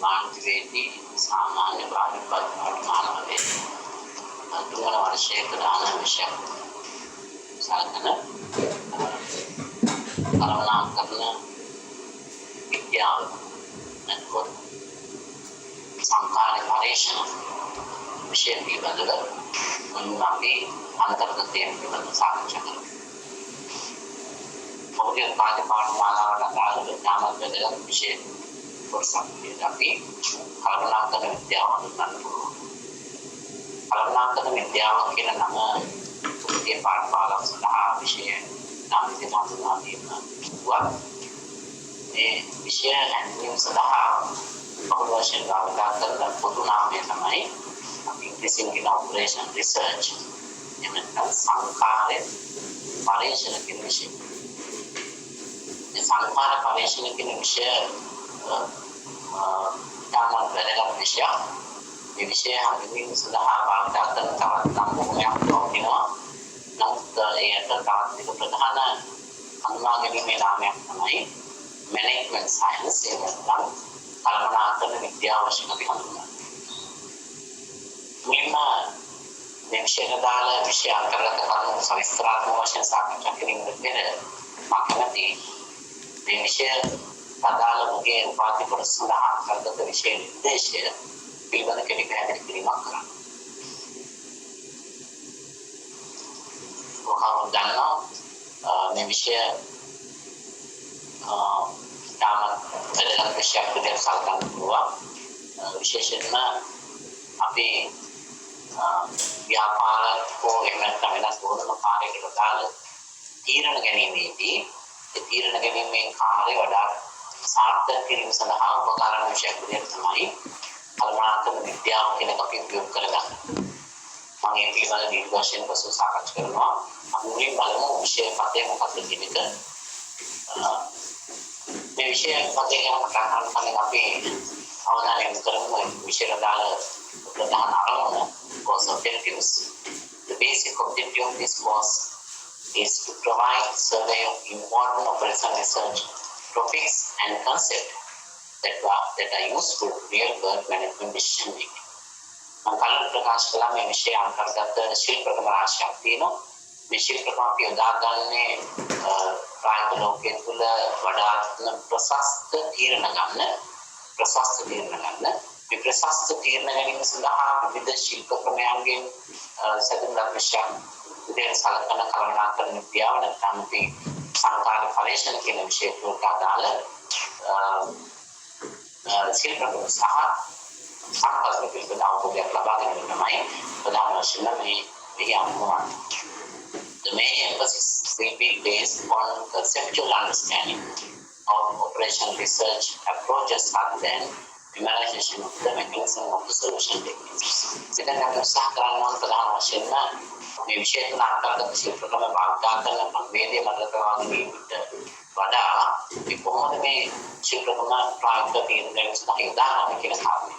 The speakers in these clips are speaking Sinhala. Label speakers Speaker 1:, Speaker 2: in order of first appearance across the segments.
Speaker 1: මානවයේදී සාමාන්‍ය බාහිර මානවයේ තුන්වන වර්ෂයේ ප්‍රධාන විෂය සාධන කළමනාකරන විද්‍යාව නැත්නම් සංකාර පරීක්ෂණ විෂය පිළිබඳව අපි අන්තර්ගතයෙන් පිළිබඳව සාකච්ඡා කරමු. ඔබගේ පාඨමාලාවට අදාළව තාමත් වැදගත් විෂය කොටසක් අපි කළමනාකරන විද්‍යාව හඳුන්වන්න පුළුවන්. කළමනාකරන විද්‍යාව කියන නම ඔබගේ පාඨමාලාව සඳහා විෂය නම් විදිහට හඳුන්වා දීලා මේ විෂය හැඳින්වීම සඳහා බහුල වශයෙන් භාවිත කරන පොදු නාමය තමයි අපි ඉංග්‍රීසියෙන් කියන ඔපරේෂන් රිසර්ච් එමෙන්න සංකාර පරීක්ෂණ කියන විෂය. මේ සංකාර පරීක්ෂණ කියන විෂය තාමත් වැදගත් විෂයක්. මේ විෂය හැඳින්වීම සඳහා භාවිත කරන තවත් නම් බොහොමයක් තියෙනවා. නමුත් ඒකට තවත් එක ප්‍රධාන හඳුනා ගැනීමේ නාමයක් තමයි management science එමෙන්න කළමනාකරන විද්‍යාව වශයෙන් අපි හඳුන්වනවා. මුලින්ම මේ විෂයට දාලා විෂය අන්තර්ගත කරුණු සවිස්තරාත්මක වශයෙන් සාකච්ඡා කිරීමට පෙර මම කැමති මේ විෂය අදාළ මුගේ උපාධි කොටස සඳහා අන්තර්ගත විෂය නිර්දේශය පිළිබඳ කෙටි පැහැදිලි කිරීමක් කරන්න. කොහොමද දන්නවා මේ විෂය තාමත් වැදගත් විෂයක් විදිහට සලකන්න පුළුවන්. විශේෂයෙන්ම අපි ව්‍යාපාරකෝ එහෙම නැත්නම් වෙනස් ඕනම කාර්යයකට දාලා තීරණ ගැනීමේදී ඒ තීරණ ගැනීමේ කාර්ය වඩා සාර්ථක කිරීම සඳහා උපකාර වන විෂයක් විදිහට තමයි කළමනාකරන විද්‍යාව කියන එක අපි උපයෝග කරගන්නේ. මම මේ පිළිබඳව දීර්ඝ වශයෙන් පසු සාකච්ඡා කරනවා. අපි මුලින් බලමු විෂය පදය මොකක්ද කියන එක. මේ විෂය පදය ගැන කතා කරනකොට අපි අවධානය යොමු කරමු විෂයට දාලා ප්‍රධාන අරමුණ course objectives. The basic objective of this course is to provide survey of important operational research topics and concepts that are useful to real world management decision making. මම කලින් ප්‍රකාශ කළා මේ විෂය අන්තර්ගත ශිල්පකම රාශියක් තියෙනවා. මේ ශිල්පකම අපි යොදාගන්නේ ප්‍රායෝගික ලෝකයේ තුල වඩාත්ම ප්‍රශස්ත තීරණ ගන්න. මේ ප්‍රශස්ත තීරණ ගැනීම සඳහා විවිධ ශිල්ප ක්‍රමයන්ගෙන් සැදුම්ලත් විෂයක් විදිහට සලකන කළමනාකරන විද්‍යාව නැත්නම් අපි සංකාර පරීක්ෂණ කියන විෂයට අදාළ ශිල්පකම සහ සංකල්ප පිළිබඳ අවබෝධයක් ලබා ගැනීම තමයි ප්‍රධාන වශයෙන් මේ විද්‍යාව. The main emphasis will be based on conceptual understanding of operational research approaches rather than memorization of the mechanism of the solution techniques. Kita akan usaha kerana ප්‍රධාන වශයෙන්ම මේ විෂය තුන අන්තර්ගත ශිල්පකම භාවිත කරන පරිවේදයේ මතකවාද වීමට වඩා මේ කොහොමද මේ ශිල්පකම ප්‍රායෝගික තීරණ සඳහා යොදාගන්නේ කියන කාරණය.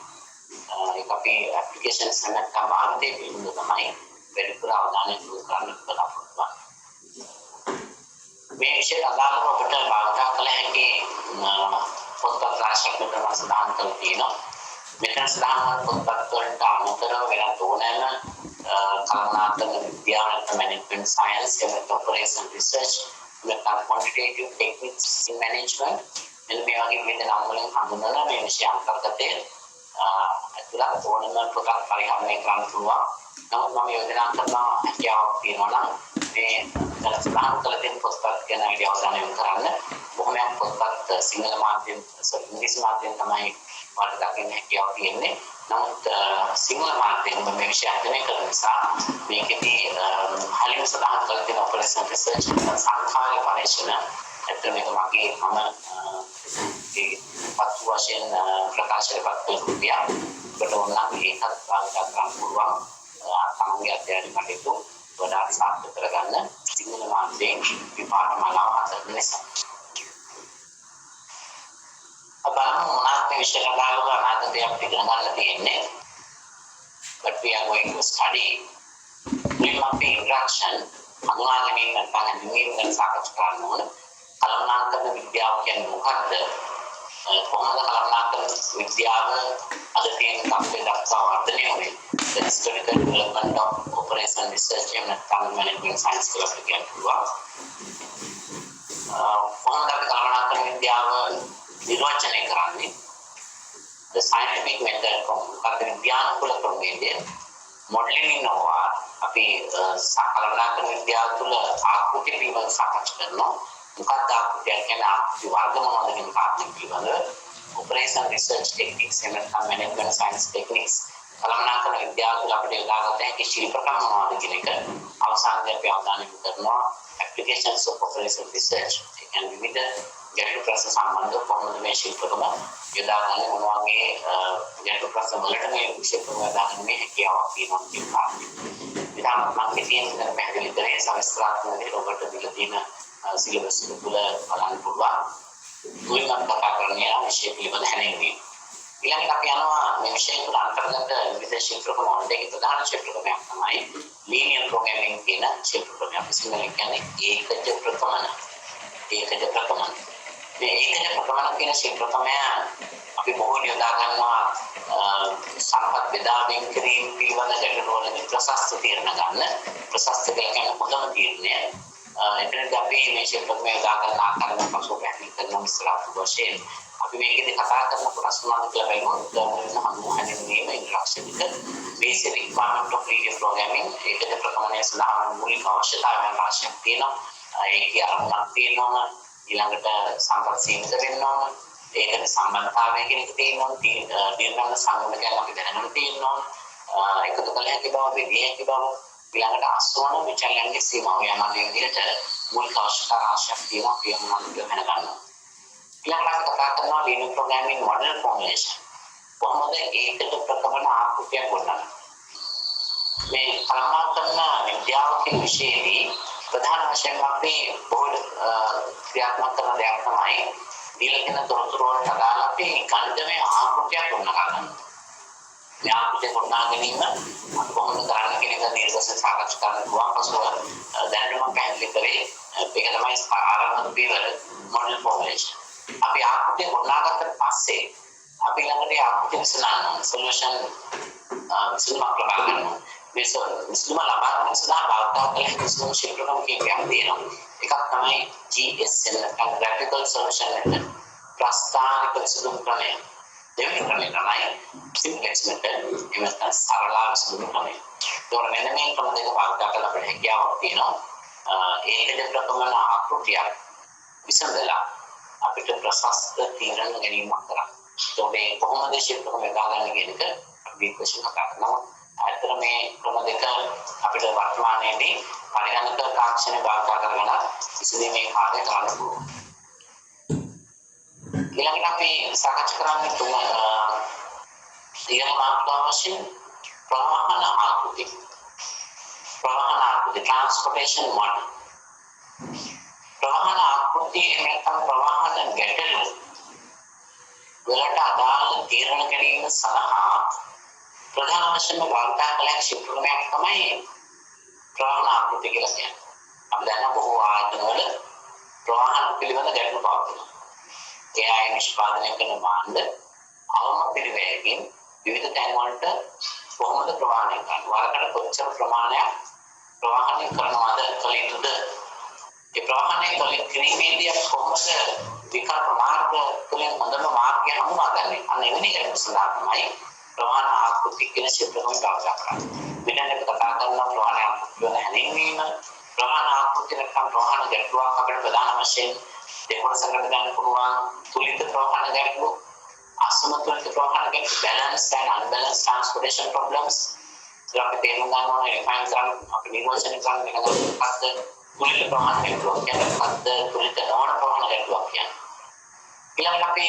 Speaker 1: ඒක අපි ඇප්ලිකේෂන්ස් නැත්නම් භාවිතයේ පිළිබඳ තමයි වැඩිපුර අවධානය යොමු කරන්න බලාපොරොත්තු වෙන්නේ. මේ විෂය අදාළව අපිට භාවිත කළ හැකි පොත්පත් රාශියක් මෙතන සඳහන් කරලා තියෙනවා. මෙතන සඳහන් පොත්පත් වලට අමතරව වෙනත් ඕනෑම කළමනාකරන විද්‍යාව නැත්නම් management science එහෙම operation research නැත්නම් quantitative techniques in management මෙන්න මේ වගේ විවිධ නම් වලින් හඳුන්වන මේ විෂය අන්තර්ගතයේ ඇතුළත් ඕනම පොතක් පරිහරණය කරන්න පුළුවන්. නමුත් මම යෝජනා කරනවා හැකියාවක් තියෙනවා නම් මේ සඳහන් කළ තියෙන පොත්පත් ගැන වැඩි අවධානය යොමු කරන්න. බොහොමයක් පොත්පත් සිංහල මාධ්‍යයෙන් ඉංග්‍රීසි මාධ්‍යයෙන් තමයි වලට දකින්න හැකියාව තියෙන්නේ. නමුත් සිංහල මාධ්‍යයෙන් මේ විෂය අධ්‍යයනය කරන නිසා මේකෙදී හලින් සඳහන් කළ තියෙන ඔපරේෂන් රිසර්ච් සංඛාර පරීක්ෂණ ඇත්තට මේක මගේ මම ඒ පත්තු වශයෙන් ප්‍රකාශයට පත් කළා. ඒකට ඕනනම් ඒකත් භාවිත කරන්න පුළුවන්. තමන්ගේ අධ්‍යයන කටයුතු වඩා සාර්ථක කරගන්න සිංහල මාධ්‍යයෙන් විපාකමාලාව හදන්න නිසා. අපහම මොනවාද මේ විෂය කතාවක අනාගතයක් ඉගෙන ගන්න තියෙන්නේ. But we are going to study pre-mapping interaction හඳුනා ගැනීම නැත්නම් හැඳින්වීම ගැන සාකච්ඡා කරන්න ඕන. කළමනාකරන විද්‍යාව කියන්නේ මොකක්ද? කොහොමද කළමනාකරන විද්‍යාව අද තියෙන තත්ත්වයට දක්වා වර්ධනය වුනේ? The historical development of operation research and management science කියලා අපිට කියන්න පුළුවන්. කොහොමද අපි කළමනාකරන විද්‍යාව නිර්වචනය කරන්නේ? The scientific method මොකක්ද විද්‍යානුකූල ක්‍රමයේද modeling ඉන්නවා. අපි කළමනාකරන විද්‍යාව තුළ ආකෘති පිළිබඳව සාකච්ඡා කරනවා. මොකක්ද ආකෘතිය කියන්නේ ආකෘති වර්ග මොනවද කියන කාරණා පිළිබඳව operation research techniques and management science techniques කළමනාකරන විද්‍යාව තුළ අපිට යොදාගත හැකි ශිල්ප ක්‍රම මොනවද කියන එක අවසානයේ අපි අවධානය යොමු කරනවා applications of operation research. ඒ කියන්නේ විවිධ ගැටළු ප්‍රශ්න සම්බන්ධව කොහොමද මේ ශිල්ප ක්‍රම යොදාගන්නේ මොන වගේ ගැටළු ප්‍රශ්න වලට මේ ශිල්ප ක්‍රම යොදාගන්නේ හැකියාවක් තියෙනවා කියන කාරණා. විදාම මම කියන පැහැදිලි කරේ සවිස්තරාත්මක විදිහට ඔබට දීලා තියෙන සිලබස් එක තුළ බලන්න පුළුවන්. මුලින්ම කතා කරන්නේ විෂය පිළිබඳ හැඳින්වීම. ඊළඟට අපි යනවා මේ විෂය තුළ අන්තර්ගත විවිධ ශිල්ප ක්‍රම වලට. ඒකේ ප්‍රධාන ශිල්ප ක්‍රමයක් තමයි linear programming කියන ශිල්ප ක්‍රමය. අපි සිංහලෙන් කියන්නේ ඒකජ ප්‍රකමන. ඒකජ ප්‍රකමන. මේ ඒකජ ප්‍රකමන කියන ශිල්ප ක්‍රමය අපි බොහෝ යොදා ගන්නවා සම්පත් බෙදා වෙන් කිරීම පිළිබඳ ගැටළු වලදී ප්‍රශස්ත තීරණ ගන්න. ප්‍රශස්ත කියන්නේ හොඳම තීරණය. එතනදී අපි මේ ශිල්ප ක්‍රමය යොදා ගන්න ආකාරයෙන් පසු පැහැදිලි කරන විස්තරාත්මක වශයෙන් අපි මේකෙදි කතා කරන ප්‍රශ්න වල කියලා බලමු. හඳුන්වීම ඉන්ට්‍රොඩක්ෂන් එක basic requirement of linear programming ඒකද ප්‍රකමනය සඳහා මූලික අවශ්‍යතාවයන් රාශියක් තියෙනවා. ඒකේ අරමුණක් තියෙනවා. ඊළඟට සම්පත් සීමිත වෙන්න ඕන. ඒකට සම්බන්ධතාවය කියන එක තියෙනවා. දීර්ඝකාල සංගණකයන් අපි දැනගෙන තියෙනවා. එකතු කළ හැකි බව, බෙදිය හැකි බව, ඊළඟට අස්වන විචලනයේ සීමාව යන විදිහට මූලික අවශ්‍යතා රාශියක් තියෙනවා. අපි මොනවද කියලා දැනගන්නවා. ඊළඟට කතා කරනවා linear programming model formulation. කොහොමද ඒකද ප්‍රකමන ආකෘතියක් ගොඩනගන්නේ? මේ කළමනාකරන විද්‍යාව කියන විෂයේදී ප්‍රධාන වශයෙන් අපි බොහෝ ක්‍රියාත්මක කරන දෙයක් තමයි දීලකන තොරතුරු වලට අදාළ අපි ගණිතමය ආකෘතියක් ගොඩනගා ගන්න. මේ ආකෘතිය ගොඩනගා ගැනීම අපි කොහොමද කරන්නේ කියන එක දීර්ඝව සාකච්ඡා කරන්න පුළුවන්. පසුව දැනට මම පැහැදිලි කරේ ඒක තමයි ආරම්භක පියවර model formulation. අපි ආකෘතිය ගොඩනගාගත්තට පස්සේ අපි ළඟට ආකෘතිය විසඳන්න සොලියුෂන් විසඳුමක් ලබා ගන්නවා. මේ විසඳුම ලබා ගැනීම සඳහා භාවිතා කළ හැකි විසඳුම් ශිල්ප ක්‍රම කීපයක් තියෙනවා. එකක් තමයි GSL graphical solution method. ප්‍රස්ථානික විසඳුම් ක්‍රමය. දෙවෙනි ක්‍රමය තමයි simplex method. එමත් සරල විසඳුම් ක්‍රමය. ඒතකොට මෙන්න මේ ක්‍රම දෙක භාවිතා කරලා අපිට හැකියාවක් තියෙනවා. ඒකද ප්‍රකමන ආකෘතියක් විසඳලා අපිට ප්‍රශස්ත තීරණ ගැනීමක් කරන්න. ඒකේ කොහොමද ශිල්ප ක්‍රම යොදාගන්නේ කියන එක අපි විශ්ලේෂණය කරනවා. අතර මේ ක්‍රම දෙක අපිට වර්තමානයේදී පරිගණක තාක්ෂණය භාවිත කරගෙන විසඳීමේ කාර්යය කරන්න පුළුවන්. ඊළඟට අපි සාකච්ඡා කරන්නේ ඊළඟ මාතෘකාව වශයෙන් ප්‍රවාහන ආකෘති. ප්‍රවාහන ආකෘති transportation model. ප්‍රවාහන ආකෘතිය නැත්නම් ප්‍රවාහන ගැටළු වලට අදාළ තීරණ ගැනීම සඳහා ප්‍රධාන වශයෙන්ම භාවිත කළ හැකි ශිල්ප ක්‍රමයක් තමයි ප්‍රවාහන ආකෘතිය කියලා කියන්නේ. අපි දන්නා බොහෝ ආයතනවල ප්‍රවාහන පිළිබඳ ගැටලු පවතිනවා. ඒ අය නිෂ්පාදනය කරන භාණ්ඩ අවම පිළිවෙලකින් විවිධ තැන් වලට කොහොමද ප්‍රවාහනය කරන්නේ? වරකට කොච්චර ප්‍රමාණයක් ප්‍රවාහනය කරනවද කළ යුතුද? ඒ ප්‍රවාහනය කිරීමේදී කොහොමද විකල්ප මාර්ග තුළින් හොඳම මාර්ගය හමුවාගන්නේ? අන්න එවැනි ගැටලු සඳහා තමයි ප්‍රවාහන ආකෘති කියන ශිල්ප ක්‍රම භාවිත කරන්නේ. මෙතන අපි කතා කරන ප්‍රවාහන ආකෘතිය වල හැඳින්වීම ප්‍රවාහන ආකෘතිය නැත්නම් ප්‍රවාහන ගැටලුවක් අපිට ප්‍රධාන වශයෙන් දෙකොටසකට ගන්න පුළුවන්. තුලිත ප්‍රවාහන ගැටලු, අසමතුලිත ප්‍රවාහන ගැටලු, balanced and unbalanced transportation problems. අපි තේරුම් ගන්න ඕනේ රිෆයින් කරන්න අපි නිර්වචනය කරන්න වෙනකන් මොකක්ද තුලිත ප්‍රවාහන ගැටලුවක් කියන්නේ මොකක්ද තුලිත නොවන ප්‍රවාහන ගැටලුවක් කියන්නේ. ඊළඟට අපි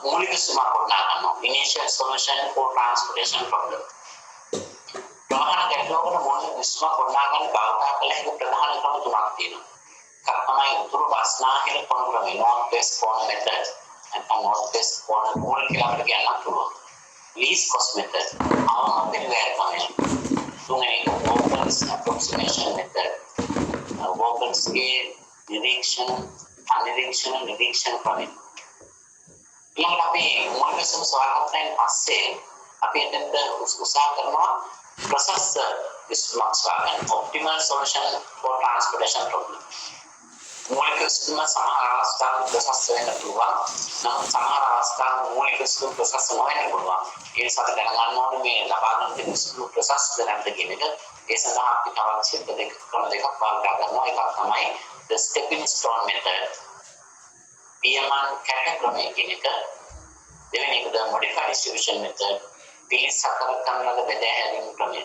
Speaker 1: මූලික සීමා කොටනා ගන්නවා initial solution for transportation problem. ප්‍රවාහන ගැටලුවකට මූලික සීමා කොටනා ගන්න භාවිත කළ හැකි ප්‍රධාන ක්‍රම තුනක් තියෙනවා. එකක් තමයි උතුරු බස්නාහිර කොන ක්‍රමය north west corner method. නැත්නම් north west corner rule කියලා අපිට කියන්න පුළුවන්. least cost method අවම පිළිවෙල ක්‍රමය. තුන්වෙනි Vogels approximation method. Vogelsගේ නිරීක්ෂණ ක්‍රමය. ඊළඟට අපි මූලික විසඳුම සොයාගත්තයින් පස්සේ අපි එතෙන්ද උත්සාහ කරනවා ප්‍රසස්ත විසඳුමක් සොයාගන්න. optimal solution for transportation problem. මූලික විසඳුම සමහර අවස්ථාවල ප්‍රසස්ත වෙන්න පුළුවන්. නමුත් සමහර අවස්ථාවල මූලික විසඳුම ප්‍රසස්ත නොවෙන්න පුළුවන්. ඒ නිසා අපි දැනගන්න ඕනේ මේ ලබා ගන්න තියෙන විසඳුම ප්‍රසස්තද නැද්ද කියන එක. ඒ සඳහා අපි තවත් ක්‍රම දෙකක් භාවිත කරනවා. එකක් තමයි the stepping stone method. පියමන් කැට ක්‍රමය කියන එක. දෙවෙනි එක the modified distribution method. පිළිසකර කරන ලද බෙදා හැරීම ක්‍රමය.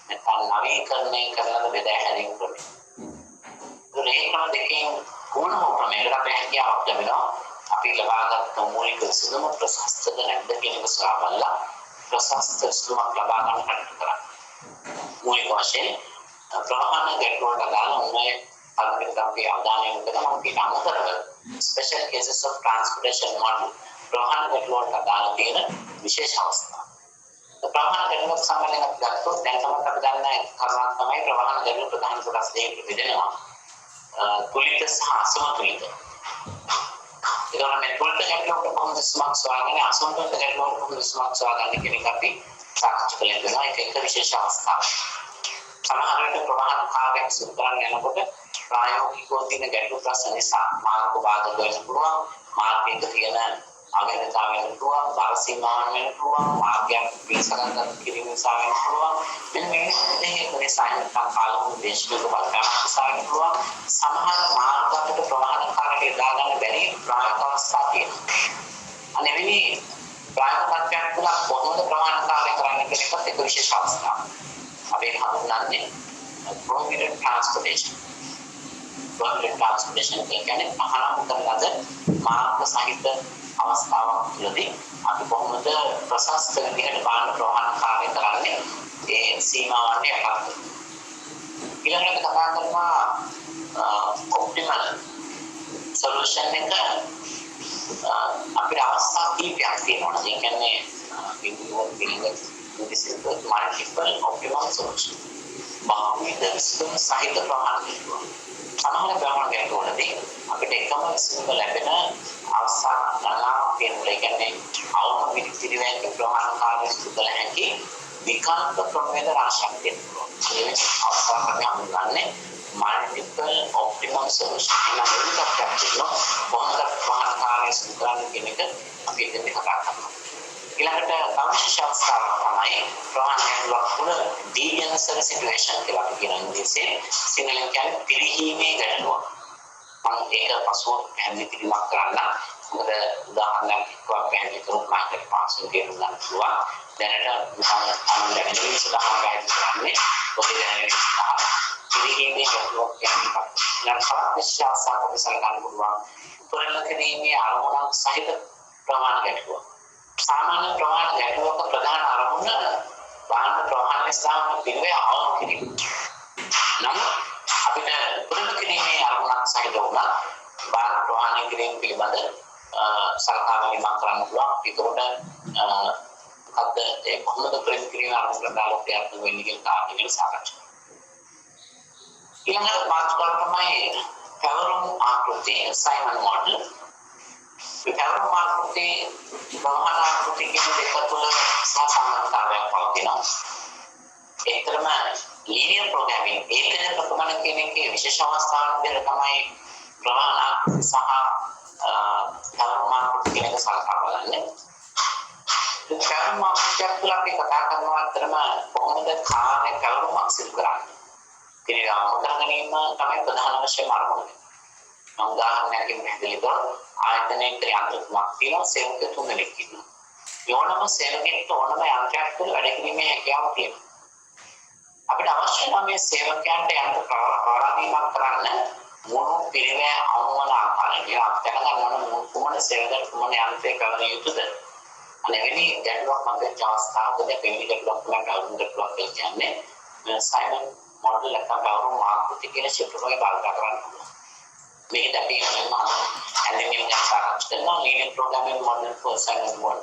Speaker 1: නැත්නම් නවීකරණය කරන ලද බෙදා හැරීම ක්‍රමය. රේඛා දෙකෙන් කොන ක්‍රමයකට අපි හැකියාවක් ලැබෙනවා. අපි ලබාගත් මූලික විසඳුම ප්‍රසස්තද නැද්ද කියන එක සාකච්ඡා ප්‍රසස්ත විසඳුමක් ලබා ගන්න කටයුතු කරා. මූලික වශයෙන් ප්‍රවාහන ගැටලුවට අදාළ උන්වහන්සේ අනුගත අපි අවධානය යොමු කරනවා. අපි අමතරව special cases of transportation model ප්‍රවාහන ගැටලුවට අදාළ තියෙන විශේෂ අවස්ථා. ප්‍රවාහන ගැටලුවක් සම්බන්ධයෙන් අපි ගත්තොත් දැන් තමයි අපි දන්නේ කරුණක් තමයි ප්‍රවාහන ගැටලුව ප්‍රධාන කොටස් දෙකකට බෙදෙනවා. තුලිත සහ අසමතුලිත. ඒකම මේ තුලිත ගැටලුවට කොහොමද විසඳුමක් සොයාගන්නේ අසමතුලිත ගැටලුවට කොහොමද විසඳුමක් සොයාගන්නේ කියන එක අපි සාකච්ඡා කරලා ඒක එක විශේෂ අවස්ථාවක්. සමහර විට ප්‍රවාහන කාර්යයක් සිදු කරන්න යනකොට ප්‍රායෝගිකව තියෙන ගැටලු ප්‍රශ්න නිසා මාර්ග බාධක වෙන්න පුළුවන්. මාර්ගයක තියෙන අවැඩතාව වෙන්න පුළුවන්. බර සීමාවන් වෙන්න පුළුවන්. මාර්ගයක් පිළිසකරන කිරීම නිසා වෙන්න පුළුවන්. මෙන්න මේ නිසා කාලවල දේශීය බලපෑමක් නිසා වෙන්න පුළුවන්. සමහර මාර්ග අපිට ප්‍රවාහන කාර්යය දාගන්න බැරි ප්‍රායෝගික අවස්ථා තියෙනවා. අනෙවෙනි ප්‍රායෝගික තත්ත්වයන් තුළ කොහොමද ප්‍රවාහන කාර්යය කරන්නේ කියන එකත් එක විශේෂ අවස්ථාවක්. අපි හඳුන්වන්නේ prohibited transportation. prohibited transportation කියන්නේ පහළම කරලාද මාර්ග සහිත අවස්ථාවක් තුළදී අපි කොහොමද ප්‍රශස්ත විදිහට බාහන ප්‍රවාහන කාර්ය කරන්නේ ඒ සීමාවන් යටතේ. ඊළඟට කතා කරනවා optimal solution එක අපේ අවස්ථා කීපයක් තියෙනවා. ඒ කියන්නේ this is the multiple optimal solution. බහුවිධ විසඳුම් සහිත ප්‍රවාහන ගැටලුව. සමහර ප්‍රවාහන ගැටලුවලදී අපිට එකම විසඳුම ලැබෙන අවස්ථා ගණනාවක් තියෙනවා. ඒ කියන්නේ අවම පිළිවෙලක ප්‍රවාහන කාර්ය සිදු කළ හැකි විකල්ප ක්‍රමවේද රාශියක් තියෙනවා. මේ අවස්ථාවක් අපි හඳුන්වන්නේ multiple optimal solution කියලා වෙනකක් තියෙනවා. කොහොමද ප්‍රවාහන කාර්ය සිදු කරන්නේ කියන එක අපි ඉතින් කතා කරනවා. ඊළඟට අවශ්‍ය අවස්ථාවක් තමයි ප්‍රවාහන ගැටලුවක් තුළ deviancer situation කියලා අපි කියන ඉංග්‍රීසියෙන් සිංහලෙන් කියන්නේ පිරිහීමේ ගැටලුව. මම ඒක පසුව පැහැදිලි කිරීමක් කරන්න. මොකද උදාහරණයක් එක්ක පැහැදිලි කරොත් මාකට පාසුවෙන් තේරුම් ගන්න පුළුවන්. දැනට මම දැනෙන සඳහා පැහැදිලි කරන්නේ ඔබේ දැනෙන සඳහා පිරිහීමේ ගැටලුවක් කියන්නේ නම් සමස්ත අවස්ථාවක සලකන්න පුළුවන්. උපරිම කිරීමේ අරමුණක් සහිත ප්‍රවාහන ගැටලුවක්. सामान्य प्रवाहन ගැටලුවක ප්‍රධාන අරමුණ වාහන ප්‍රවාහන ස්ථාන පිළිවෙල අවම කිරීම. නම් අපිට පුරුදු කිරීමේ අරමුණක් සහිත වුණා වාහන ප්‍රවාහන කිරීම පිළිබඳ සලකා බැලීමක් කරන්න පුළුවන්. ඒකට අද ඒ කොහොමද පුරුදු කිරීමේ අරමුණ දාලා ප්‍රයත්න වෙන්නේ කියන කාරණේ සාකච්ඡා කරනවා. ඊළඟ මාතෘකාව තමයි පැවරුම් ආකෘතිය සයිමන් මොඩල්. පැවරුම් ආකෘතිය ප්‍රවාහන ආකෘතිය කියන දෙක තුළ සම්බන්ධතාවයක් පවතිනවා. ඒතරම linear programming ඒකද ප්‍රකමන කියන එකේ විශේෂ අවස්ථාවක් විදිහට තමයි ප්‍රවාහන ආකෘතිය සහ පැවරුම් ආකෘතිය කියන එක සලකා බලන්නේ. පැවරුම් ආකෘතිය තුළ අපි කතා කරනවා අතරම කොහොමද කාර්ය පැවරුමක් සිදු කරන්නේ. කියන අමතක ගැනීම තමයි ප්‍රධාන වශයෙන් අරමුණ. උදාහරණයකින් පැහැදිලි කරොත් ආයතනයේ ක්‍රියාත්මකමක් තියෙනවා සේවක තුනෙක් ඉන්නවා. යෝනම සේවකෙක්ට ඕනම යන්ත්‍රයක් තුළ වැඩ කිරීමේ හැකියාව තියෙනවා. අපිට අවශ්‍ය නම් මේ සේවකයන්ට යන්ත්‍ර ප්‍රාරම්භයක් කරන්න මොන පිළිවෙල අවමන ආකාරයෙන් අපිට දැනගන්න ඕන මොන සේවකයන්ට මොන යන්ත්‍රයක කරන යුතුද. අනෙවෙනි ගැටලුවක් මත අවස්ථාවකදී පිළිවි ගැටලුවක් වලට අවුරුදු ගැටලුවක් කියන්නේ සයිමන් මොඩල් එක පැවරුම් ආකෘතිය කියන ශිල්පකෝය බලපෑම් කරන්න පුළුවන්. මේක අපි හැඳින්වීම ගැන සාකච්ඡා කරනවා linear programming model for Simon model.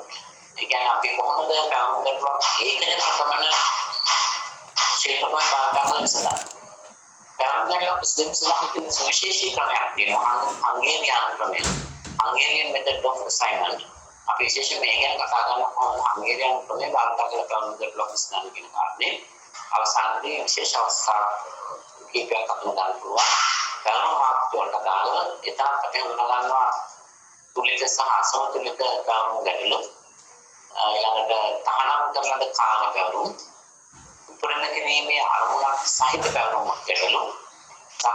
Speaker 1: ඒ කියන්නේ අපි කොහොමද පැවරුම් ගැටලුවක් ඒකද ප්‍රකමන ශිල්පකෝය බලපෑම් කරන ඉස්සලා. පැවරුම් ගැටලුවක් සිදුවීම විශේෂී ක්‍රමයක් තියෙනවා. හංගේරියානු ක්‍රමය. Hungarian method of assignment. අපි විශේෂයෙන් මේ ගැන කතා කරනකොට හංගේරියන් ක්‍රමයේ භාවිත කරලා කරන දෙයක් ස්නාන කියන කාරණේ අවසානයේ විශේෂ අවස්ථා කීපයක් අපිට ගන්න පුළුවන්. කරන මාර්ග වලට දාලා එතන අපි උනගන්නවා තුලිත සහ අසමතුලිත කාම ගැටලු ඊළඟට තහනම් කරන කාම ගැටලු උපරණ කිරීමේ අරමුණක් සහිත පැවරුමක් ගැටලු සහ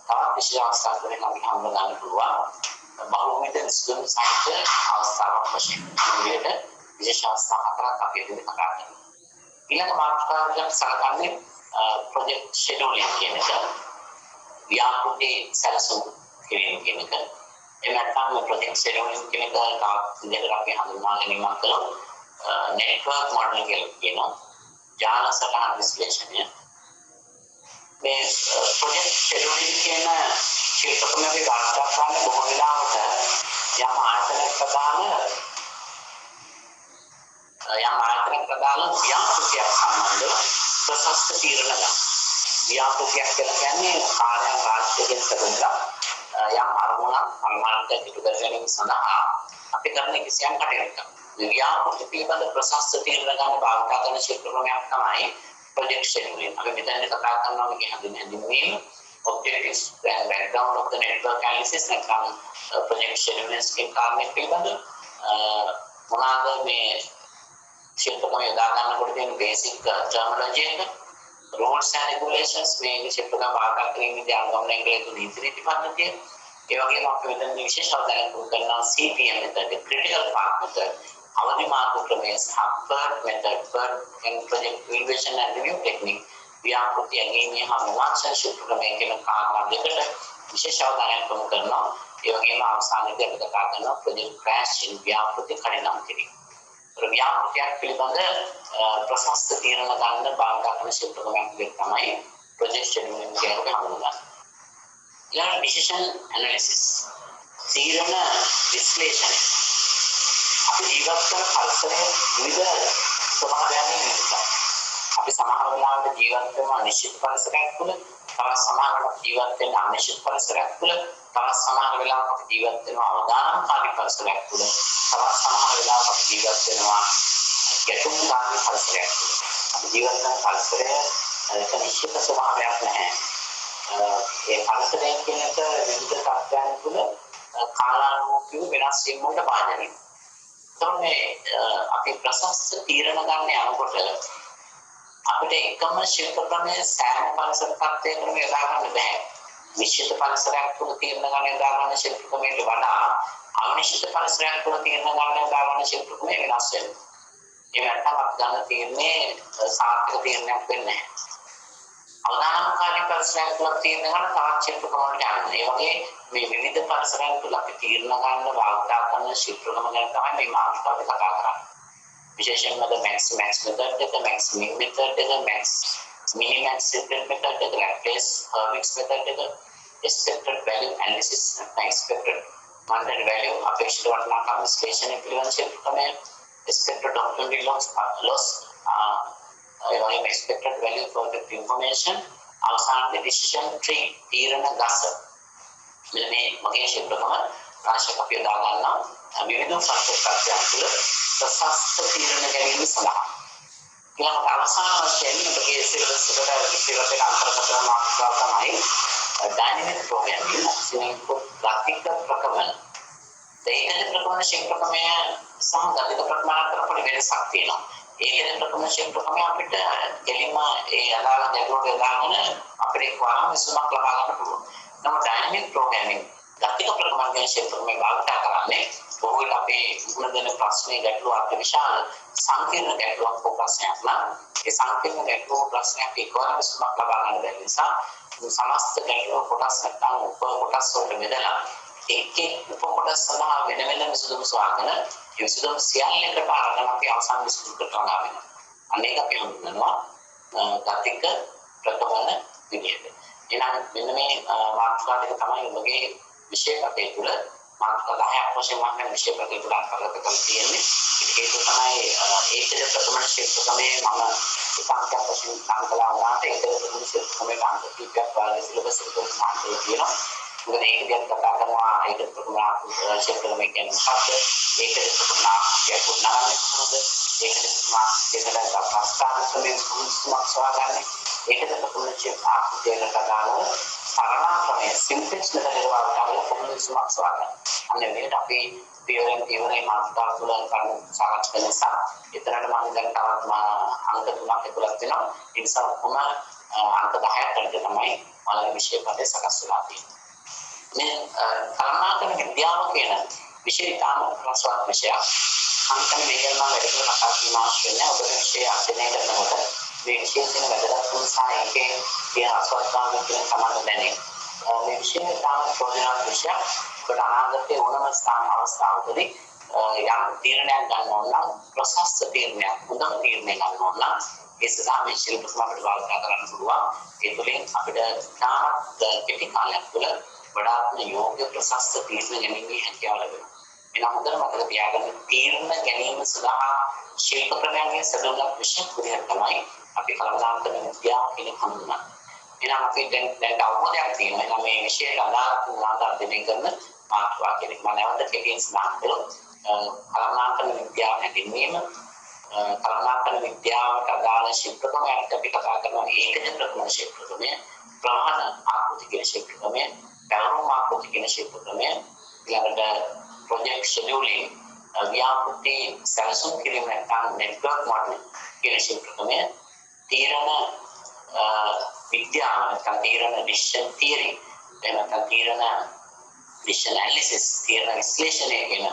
Speaker 1: තවත් විශේෂ අවස්ථාවකදී අපි හඳුනා ගන්න පුළුවන් බහුවිධ නිස්තුන් සහිත අවස්ථාවක් වශයෙන් මේ විශේෂ අවස්ථා හතරක් අපි ඉදිරි කතා කරනවා. ඊළඟ මාතෘකාවෙන් සලකන්නේ ප්‍රොජෙක්ට් ෂෙඩියුලින් කියන එක ව්‍යාපෘති සැලසුම් කිරීම කියන එක. එහෙම නැත්නම් ප්‍රොජෙක්ට් ෂෙඩියුලින් කියන එක තවත් විදිහකට අපි හඳුනා ගැනීමක් කළොත් නෙට්වර්ක් මොඩලින් කියලා කියනවා. ජාල සටහන් විශ්ලේෂණය මේ ප්‍රොජෙක්ට් ෂෙඩියුලින් කියන ශිල්පකම අපි වාර්තා කරන බොහෝ වෙලාවට යම් ආයතනයක් ප්‍රදාන ව්‍යාපෘතියක් සම්බන්ධව ප්‍රශස්ත තීරණ ගන්න. ව්‍යාපෘතියක් කියලා කියන්නේ කාර්යයන් රාශියකින් සැකසෙලා යම් අරමුණක් සම්මානිත ඉටු කර ගැනීම සඳහා අපි කරන කිසියම් කටයුත්තක්. මේ ව්‍යාපෘති පිළිබඳ ප්‍රශස්ත තීරණ ගන්න භාවිත කරන ශිල්පකමක් තමයි ප්‍රොජෙක්ට් ෂෙඩියුලින්. අපි මෙතන කතා කරනවා මේ හැඳින්වීම objectives and background of the network analysis නැත්නම් project scheduling ස්කීම් කාර්යයක් පිළිබඳ මොනවාද මේ ශිල්පකම යොදා ගන්නකොට තියෙන බේසික් ටර්මිනොලොජි එක rules and regulations මේ ශිල්පකම භාවිත කිරීමේදී අනුගමනය කළ යුතු නීති රීති පද්ධතිය ඒ වගේම අපි මෙතන විශේෂ අවධානයක් යොමු කරනවා CPM method critical path method අවදි මාර්ග ක්‍රමය සහ PERT method PERT and project evaluation and review technique ව්‍යාපෘති ඇගීමේ හා විමර්ශන ශිල්පකමේ කියන කාරණා දෙකට විශේෂ අවධානයක් යොමු කරනවා. ඒ වගේම අවසානයේදී අපි කතා කරනවා ප්‍රොජෙක්ට් ක්‍රෑෂ් ව්‍යාපෘති කඩිනම් කිරීම. ව්‍යාපෘතියක් පිළිබඳ ප්‍රශස්ත තීරණ ගන්න භාවිත කරන ශිල්පකමක් තමයි ප්‍රොජෙක්ට් ෂෙඩියුලින් කියන එක හඳුන්වනවා. ඊළඟ ඩිසිෂන් ඇනලිසිස් තීරණ විශ්ලේෂණය අපි ජීවත් කරන පරිසරයේ විවිධ ස්වභාවයන් විවිධයි. අපි සමහර වෙලාවට ජීවත් වෙන අනිශ්චිත පරිසරයක් තුළ, තවත් සමහරකට ජීවත් වෙන අනිශ්චිත පරිසරයක් තුළ, තවත් සමහර වෙලාවක අපි ජීවත් වෙන අවදානම්කාරී පරිසරයක් තුළ, තවත් සමහර වෙලාවක අපි ජීවත් වෙනවා ගැටුම්කාරී පරිසරයක් තුළ. අපි ජීවත් වෙන පරිසරය නිශ්චිත ස්වභාවයක් නැහැ. ඒ පරිසරයෙන් කියන එක විවිධ තත්ත්වයන් තුළ කාලානුරූපීව වෙනස් වීම වලට බාධා වෙනවා. එතකොට අපි ප්‍රශස්ත තීරණ ගන්න යනකොට අපිට එකම ශිල්ප ක්‍රමයේ සෑම පරිසර තත්ත්වයකම යොදා ගන්න බෑ. නිශ්චිත පරිසරයක් තුළ තීරණ ගන්න යොදා ගන්න ශිල්ප ක්‍රමයට වඩා අනිශ්චිත පරිසරයක් තුළ තීරණ ගන්න යොදා ගන්න ශිල්ප ක්‍රමය වෙනස් වෙනවා. ඒ නැත්නම් අපි ගන්න තීරණේ සාර්ථක තීරණයක් වෙන්නේ නැහැ. අවදානම්කාරී පරිසරයක් තුළ තීරණ ගන්න තවත් ශිල්ප ක්‍රමවලට යනවා. ඒ වගේ මේ විවිධ පරිසරයන් තුළ අපි තීරණ ගන්න වාර්තා කරන ශිල්ප ක්‍රම ගැන තමයි මේ මාතෘකාවේ කතා කරන්නේ. විශේෂයෙන්ම max method එක max min method එක max minimax method එක Laplace Hurwitz method එක expected value analysis expected mandatory value අපේක්ෂිත වටිනාකම් විශ්ලේෂණය පිළිබඳ ශිල්ප ක්‍රමය expected opportunity loss ඒ වගේම expected value for the information අවසානයේ decision tree තීරණ ගස මෙන්න මේ වගේ ශිල්ප ක්‍රම රාශියක් අපි යොදා ගන්නවා විවිධ සත්‍යයන් තුළ ප්‍රශස්ත තීරණ ගැනීම සඳහා. ඊළඟ අවසාන වශයෙන් ඔබගේ සිලබස් එකට ඉතිරි වෙන අන්තර්ගත මාතෘකාව තමයි ඩයිනමික් ප්‍රෝග්‍රෑමින් ගතික ප්‍රකමන. ඒකද ප්‍රකමන ශිල්පකමය සහ ගතික ප්‍රකමන අතර පොඩි වෙනසක් තියෙනවා. ඒකද ප්‍රකමන ශිල්පකමය අපිට දෙලින්ම ඒ අදාළ ගැටලුවට යොදාගෙන අපිට වරම් විසඳුමක් ලබා ගන්න පුළුවන්. නමුත් ඩයිනමික් ප්‍රෝග්‍රෑමින් ගතික ප්‍රකමන ගැන ශිල්පකමය භාවිත කරන්නේ බොහෝ විට අපේ මුහුණ දෙන ප්‍රශ්නේ ගැටලුව අතිවිශාල සංකීර්ණ ගැටලුවක් හෝ ප්‍රශ්නයක් නම් ඒ සංකීර්ණ ගැටලුව ප්‍රශ්නයක් එකවර විසඳුමක් ලබා ගන්න බැරි නිසා සමස්ත ගැටලුව කොටස් නැත්නම් උප කොටස් වලට බෙදලා එක් එක් උප කොටස් සඳහා වෙන වෙන විසඳුම් සොයාගෙන ඒ විසඳුම් සියල්ලකට අරගෙන අපි අවසන් විසඳුමකට ලඟා වෙනවා. අනේක අපි හඳුන්වනවා ගතික ප්‍රකමන විදිහට. එහෙනම් මෙන්න මේ මාතෘකාව දෙක තමයි ඔබගේ විෂය පතේ තුල මාතෘකා 10ක් වශයෙන් මම විෂය පතේ තුල අන්තර්ගත කරලා තියෙන්නේ. ඒක තමයි ඒකද ප්‍රථම ශිල්පකමේ මම සංඛ්‍යා වශයෙන් නම් කළා වුණාට ඒකද ප්‍රථම ශිල්පකමේ අංක කීපයක් වාගේ සිලබස් එකක් මාතෘකාව තියෙනවා. මොකද ඒකදී අපි කතා කරනවා ඒකට ප්‍රමාණ ක්ෂේත්‍රම කියන්නේ මොකක්ද? ඒකට ප්‍රමාණ කියපු නාමය කොහොමද? ඒකට ප්‍රමාණ කියනකට ප්‍රස්තාවකමේ කුණුසුමක් සොයාගන්නේ. ඒකට ප්‍රමාණ ක්ෂේත්‍ර ආකෘතියකට දානවා සරලකමේ සින්ටෙක්ස් මෙතනට වලට කුණුසුමක් සොයාගන්න. අන්න මේකට අපි පියවරේ මාතෘකාව තුළ කරන සාකච්ඡා නිසා එතරම් මම දැන් තවත් අංක 3ක් ඇතුළත් වෙනවා. ඒ නිසා කොහොම අංක 10ක් වලට තමයි මම විෂය පදේ සකස් වෙලා තියෙන්නේ. මේ කර්මාන්තන විද්‍යාව කියන විෂය ඉතාම රසවත් විෂයක්. අන්තිම මේකෙන් මම වැඩිපුර කතා කිරීම අවශ්‍ය නැහැ. ඔබ විෂය අධ්‍යයනය කරනකොට මේ විෂයේ තියෙන වැදගත්කම සහ ඒකේ තියෙන අස්වස්ථාවය කියන සමාන දැනේ. මේ විෂය ඉතාම ප්‍රයෝජනවත් විෂයක්. ඔබට අනාගතයේ ඕනම අවස්ථාවකදී යම් තීරණයක් ගන්න ඕන නම් ප්‍රශස්ත තීරණයක්, හොඳම තීරණයක් ගන්න ඕන නම් ඒ සඳහා මේ ශිල්ප සමාජයට භාවිත කරන්න පුළුවන්. ඒ තුළින් අපිට තාමත් කෙටි කාලයක් තුළ වඩාත්ම යෝග්‍ය ප්‍රශස්ත තීරණ ගැනීමේ හැකියාව ලැබෙනවා. එනම් හොඳට මතක තියාගන්න තීරණ ගැනීම සඳහා ශිල්ප ක්‍රමයන්ගේ සැලුම්ලත් විශේෂ විදිහට තමයි අපි කලබලාන්තර විද්‍යාව කියන හඳුන්වන්නේ. එනම් අපි දැන් අවබෝධයක් තියෙනවා. එනම් මේ විෂය අදාළ අධ්‍යයනය කරන මාතෘකා කෙනෙක් මම නැවත කෙටියෙන් සඳහන් කළොත් කලබලාන්තර විද්‍යාව හැඳින්වීම කලබලාන්තර විද්‍යාවට අදාළ ශිල්ප ක්‍රමයක් අපි කතා කරනවා. ඒකද ප්‍රකෘති ශිල්ප ක්‍රමය, ප්‍රමාණ ආකෘති කියන ශිල්ප ක්‍රමය, පැවරුම් ආකෘති කියන ශිල්ප ක්‍රමය, ඊළඟට project scheduling, ව්‍යාපෘති සැලසුම් කිරීම නැත්නම් network modeling කියන ශිල්ප ක්‍රමය, තීරණ විද්‍යාව නැත්නම් තීරණ decision theory, එහෙම නැත්නම් තීරණ decision analysis, තීරණ විශ්ලේෂණය කියන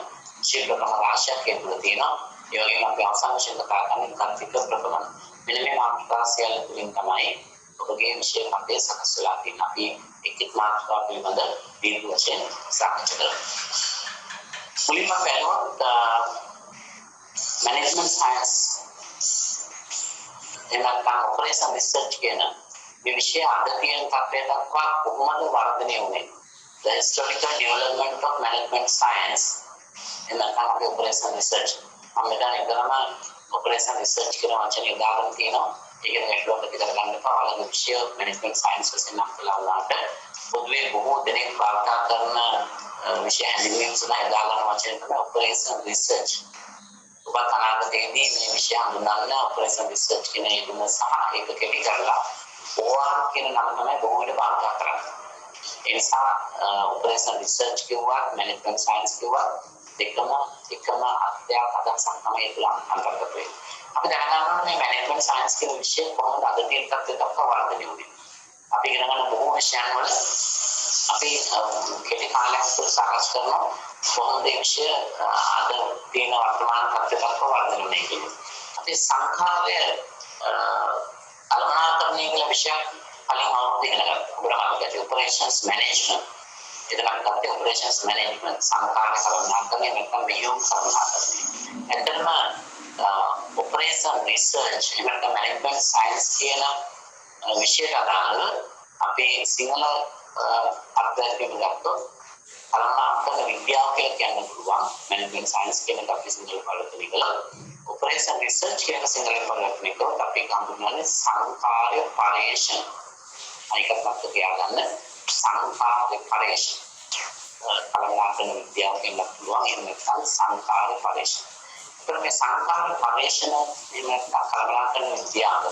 Speaker 1: ශිල්ප ක්‍රම රාශියක් ඇතුළත තියෙනවා. ඒ වගේම අපි අවසාන වශයෙන් කතා කරන්නේ කර්තික ප්‍රකමන. මෙන්න මේ මාතෘකා සියල්ල තුළින් තමයි ඔබගේ විෂය පදේ සකස් වෙලා තියෙන්නේ. අපි එක් මාතෘකා පිළිබඳ දීර්ඝ වශයෙන් සාකච්ඡා කරමු. මුලින්ම බලමු management science එනකම් operation research කියන මේ විෂය අද තියෙන තත්ත්වයට දක්වා කොහොමද වර්ධනය වුනේ? The historical development of management science එනකම් අපි operation research මම මෙතන එකම operation research කියන වචනේ දාගෙන තියෙනවා. ඒක ගැටලුවක් ඇති කරගන්න එපා. ඔයාලගේ විෂය management science වශයෙන් නම් කළා වුණාට පොදුවේ බොහෝ දෙනෙක් භාවිත කරන විෂය හැඳින්වීම සඳහා යොදා ගන්න වචනය තමයි operation research. ඔබ අනාගතයේදී මේ විෂය හඳුනන්න operation research කියන යෙදුම සහ ඒක කෙටි කරලා OR කියන නම තමයි බොහෝ විට භාවිත කරන්නේ. ඒ නිසා operation research කියුවත් management science කියුවත් දෙකම එකම අධ්‍යාපන අදහසක් තමයි ඒක අන්තර්ගත වෙන්නේ. අපි දැනගන්න ඕනේ මේ management science කියන විෂය කොහොමද අද තියෙන තත්ත්වයට දක්වා වර්ධනය වුනේ. අපි ඉගෙන ගන්න බොහෝ විෂයන් වල අපි කෙටි කාලයක් තුළ සාකච්ඡා කරනවා කොහොමද මේ විෂය අද තියෙන වර්තමාන තත්ත්වයට දක්වා වර්ධනය වුනේ කියන්නේ. අපි සංඛාරය කළමනාකරණය කියන විෂයක් කලින් අවුරුද්ද ඉගෙන ගත්තා. ඔබට මතකයි operations management. එතන අපි ගත්තේ operations management සංඛාරය කළමනාකරණය නැත්නම් මෙහෙයුම් කළමනාකරණය. එතනම operation research එහෙම management science කියන විෂයට අදාළ අපේ සිංහල අර්ථයෙන් ගත්තොත් කළමනාකරණ විද්‍යාව කියලා කියන්න පුළුවන්. management science කියන එක අපි සිංහල පරිවර්තනය කළා. operation research කියන සිංහල පරිවර්තනය කරොත් අපි හඳුන්වන්නේ සංඛාරය පරීක්ෂණ. අයිකත් මතක තියාගන්න සංඛාරය පරීක්ෂණ. කළමනාකරණ විද්‍යාව කියන්න පුළුවන්. එහෙම නැත්නම් සංඛාරය පරීක්ෂණ. ඒතර මේ සංඛාරය පරීක්ෂණ එහෙම නැත්නම් කළමනාකරණ විද්‍යාව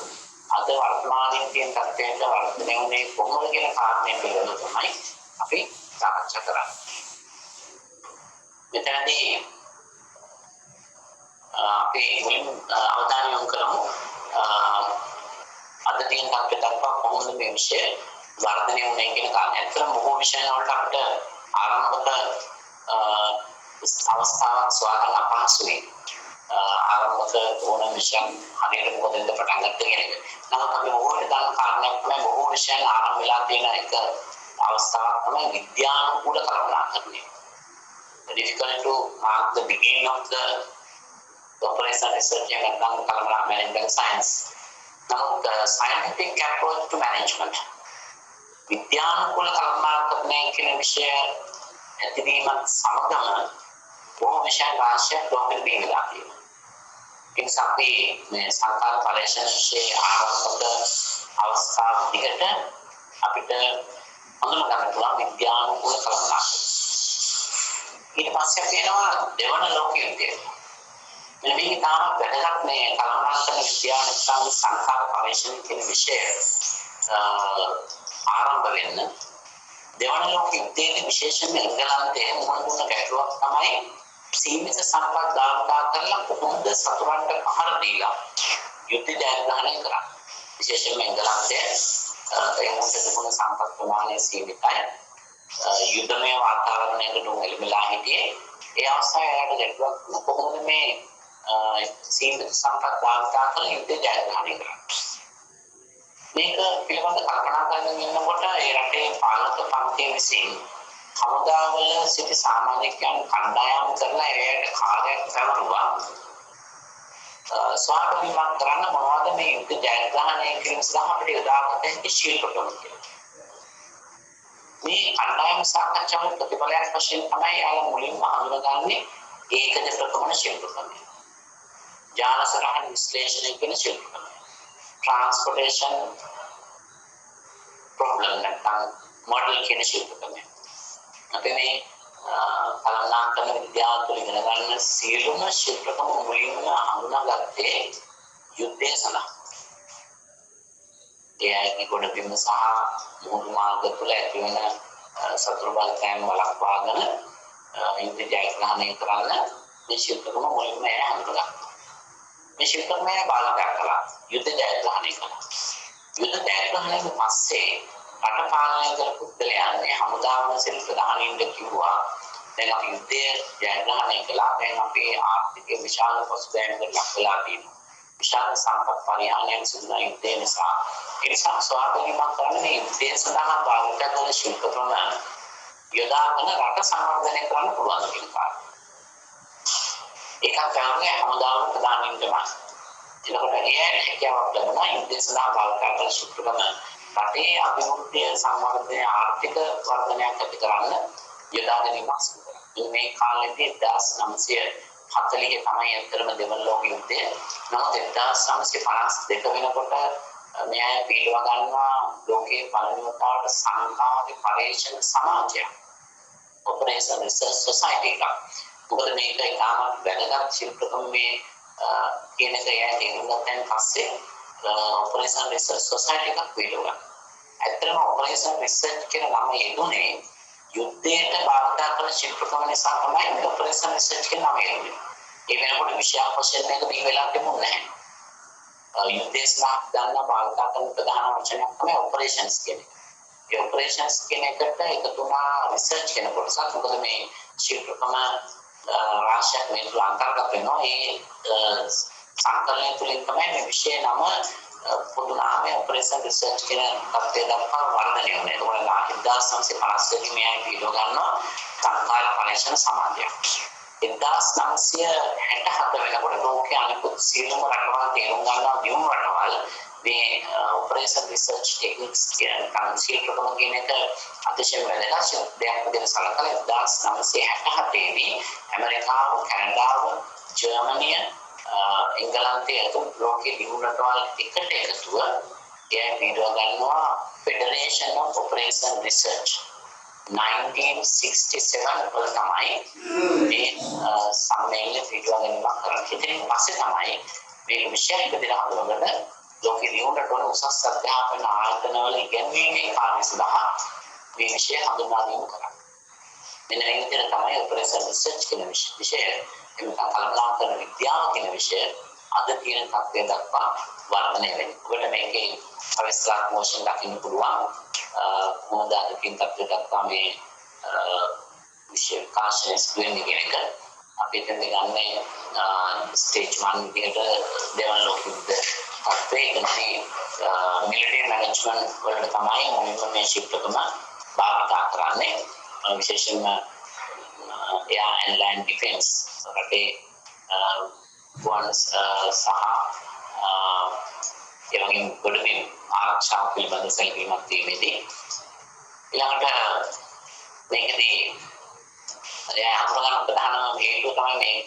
Speaker 1: අද වර්තමානයේ තියෙන තත්ත්වයට වර්ධනය වුණේ කොහොමද කියන කාරණේ පිළිබඳව තමයි අපි සාකච්ඡා කරන්නේ. මෙතනදී අපි මුලින් අවධානය යොමු කරමු අද තියෙන තත්ත්වයට දක්වා කොහොමද මේ විෂය වර්ධනය වුණේ කියන කාරණේ. ඇත්තටම බොහෝ විෂයන් වලට අපිට ආරම්භක අවස්ථාවක් සොයාගන්න අපහසුයි. ආරම්භක ඕන විෂයන් හරියට මොකදද පටන් ගත්තේ කියන එක. නමුත් අපි බොහෝට දාන කාරණයක් තමයි බොහෝ විෂයන් ආරම්භ වෙලා තියෙන එක අවස්ථාවක් තමයි විද්‍යානුකූල කළමනාකරණය. Difficult to mark the beginning of the operation research and management science. Now the scientific approach to management. විද්‍යානුකූල කළමනාකරණය කියන විෂය ඇතිවීමත් සමගම බොහෝ විෂයන් රාශියක් ලෝකෙට බිහිවලා තියෙනවා. ඒ නිසා අපි මේ සංඛාර පරීක්ෂණ විෂයේ ආරම්භක අවස්ථාව විදිහට අපිට හඳුන ගන්න පුළුවන් විද්‍යානුකූල කළමනාකරණය. ඊට පස්සේ අපි එනවා දෙවන ලෝක යුද්ධය. මෙන්න මේක තාම වැදගත් මේ කළමනාකරණ විද්‍යාව නිසා සංඛාර පරීක්ෂණ කියන විෂය ආරම්භ වෙන්න දෙවන ලෝක යුද්ධයේ විශේෂයෙන්ම එංගලන්තයේ මුහුණ ගැටුවක් තමයි සීමිත සම්පත් දායකතා කරලා කොහොමද සතුරන්ට පහර දීලා යුද්ධ ජයග්‍රහණය කරන්නේ. විශේෂයෙන්ම එංගලන්තයේ ඒ මොහොතේ තිබුණ සම්පත් ප්‍රමාණය සීමිතයි. යුද්ධමය වාතාවරණයකට එළඹලා හිටියේ. ඒ අවස්ථාවේ ගැටුවක් කොහොමද මේ සීමිත සම්පත් දායකතා කරලා යුද්ධ ජයග්‍රහණය කරන්නේ. මේක පිළිබඳ කල්පනා කරගෙන ඉන්නකොට ඒ රටේ පාලක පන්තිය විසින් හමුදාවල සිටි සාමාජිකයන් කණ්ඩායම් කරලා ඒකට කාර්යයක් පැවරුවා. ස්වාභාවිකව කරන්න මොනවද මේ යුද්ධ ජයග්‍රහණය කිරීම සඳහා අපිට යොදාගත හැකි ශිල්පකම් කියලා. මේ කණ්ඩායම් සාකච්ඡාවේ ප්‍රතිඵලයක් වශයෙන් තමයි අර මුලින්ම හඳුනගන්නේ ඒකද ප්‍රකමන ශිල්පකම්. ජාලසටහන් විශ්ලේෂණය කියන ශිල්පකම්. ट्रांसपोर्टेशन प्रॉब्लम නැත්නම් මොඩල් කියන ශිල්පකම. අපි මේ කළමනාකරන විද්‍යාව තුළ ඉගෙන ගන්න සියලුම ශිල්පකම මුලින්ම හඳුනාගත්තේ යුද්ධය සඳහා. ඒයි ගොඩබිම සහ මුහුදු මාර්ග තුළ ඇතිවන සතුරු බලපෑම් වළක්වාගෙන යුද්ධ ජයග්‍රහණය කරන්න මේ ශිල්පකම මුලින්ම හඳුනාගත්තා. මේ ශිල්පකමේ බාලකයක් කළා යුද්ධ ජයග්‍රහණය කළා. යුද්ධ ජයග්‍රහණයෙන් පස්සේ රට පාලනය කළ පුද්ගලයන් මේ හමුදාවන සිට ප්‍රධානීන්ට කිව්වා දැන් අපි යුද්ධය ජයග්‍රහණය කළා. දැන් අපේ ආර්ථිකය විශාල පසුබෑමකට ලක් වෙලා තියෙනවා. විශාල සම්පත් පරිහානියක් සිදු වන යුද්ධය නිසා. ඒ නිසා ස්වාභාවිකව කරන්නේ මේ යුද්ධය සඳහා භාවිත කරන ශිල්පකම යොදාගෙන රට සංවර්ධනය කරන්න පුළුවන් කියන කාරණා. ඒකත් තමයි හමුදාවන ප්‍රධානීන්ටම. එතකොට ඒ හැකියාවක් ලැබුණා යුද්ධය සඳහා භාවිත කරන ශිල්පකම රටේ අභිවෘද්ධිය සංවර්ධනය ආර්ථික වර්ධනයක් ඇති කරන්න යොදා ගැනීමක් සිදු කරනවා. මේ කාලෙදී 1940 තමයි අතරම දෙවන ලෝක යුද්ධය. නමුත් 1952 වෙනකොට මේ අය පිටව ගන්නවා ලෝකයේ පළවෙනි වතාවට සංඛාරි පරීක්ෂණ සමාජය. ඔපරේෂන් රිසර්ච් සොසයිටි එක. මොකද මේක ඉතාමත් වැදගත් ශිල්පකම මේ කියන එක යැයි තේරුම් ගත්තන් පස්සේ ඔපරේෂන් රිසර්ච් සොසයිටි එකක් පිළිගන්නවා. ඇත්තටම ඔපරේෂන් රිසර්ච් කියන නම යෙදුනේ යුද්ධයට භාවිත කරන ශිල්පකම නිසා තමයි මේ ඔපරේෂන් රිසර්ච් කියන නම යෙදුනේ. ඒ වෙනකොට විෂයක් වශයෙන් මේක මේ වෙලාවට තිබුණේ නැහැ. යුද්ධය සඳහා ගන්න භාවිත කරන ප්‍රධාන වචනයක් තමයි ඔපරේෂන්ස් කියන්නේ. ඒ ඔපරේෂන්ස් කියන එකට එකතු වුණා රිසර්ච් කියන කොටසක්. මොකද මේ ශිල්පකම රාශියක් මේ තුල අන්තර්ගත වෙනවා. ඒ සංකලනය තුළින් තමයි මේ විෂය නම පොදු නාමය ඔපරේෂන් රිසර්ච් කියන තත්ත්වයට දක්වා වර්ධනය වුණේ. ඒකවල 1950 මේ අය පිළිව ගන්නවා සංඛාර පරීක්ෂණ සමාජයක්. 1967 වෙනකොට ලෝකයේ අනිකුත් සියලුම රටවල් තේරුම් ගන්නවා දියුණු රටවල් මේ ඔපරේෂන් රිසර්ච් ටෙක්නික්ස් කියන ශිල්පකම කියන එක අතිශය වැදගත් දෙයක් විදිහට සලකලා 1967 දී ඇමරිකාව, කැනඩාව, ජර්මනිය, එංගලන්තය ඇතුළු ලෝකයේ දියුණු රටවල් එකට එකතුව එය පිටව ගන්නවා Federation of Operation Research 1967 වල තමයි මේ සම්මේලනය පිටව ගැනීමක් කරන්නේ. ඉතින් පස්සේ තමයි මේ විශේෂ විදිහට හඳුනගන්න ලෝකයේ දියුණු රටවල උසස් අධ්‍යාපන ආයතනවල ඉගෙනීමේ කාර්ය සඳහා මේ විෂය හඳුන්වා දීම කරන්නේ. මෙන්න මේ විදිහට තමයි ඔපරේෂන් රිසර්ච් කියන විෂය එතන කළමනාකරන විද්‍යාව කියන විෂය අද තියෙන තත්ත්වයට දක්වා වර්ධනය වෙන්නේ. ඔබට මේකේ අවස්ථාවක් මොෂන් දකින්න පුළුවන්. මොනවාද අදකින් තත්ත්වයට දක්වා මේ විෂය කාශනය ස්ක්‍රීන් එකක අපි එතන ගන්නේ ස්ටේජ් 1 විදිහට දෙවන ලෝක යුද්ධ තත්ත්වයේ ඉඳි මිලිටරි මැනේජ්මන්ට් වලට තමයි මුලින්ම මේ ශිල්පකම භාවිත කරන්නේ. විශේෂයෙන්ම air and land defense රටේ ගුවන් සහ ඒ වගේම ගොඩබිම් ආරක්ෂාව පිළිබඳ සැලකීමක් දීමේදී ඊළඟට මේකදී එයා හඳුනගන්න ප්‍රධානම හේතුව තමයි මේ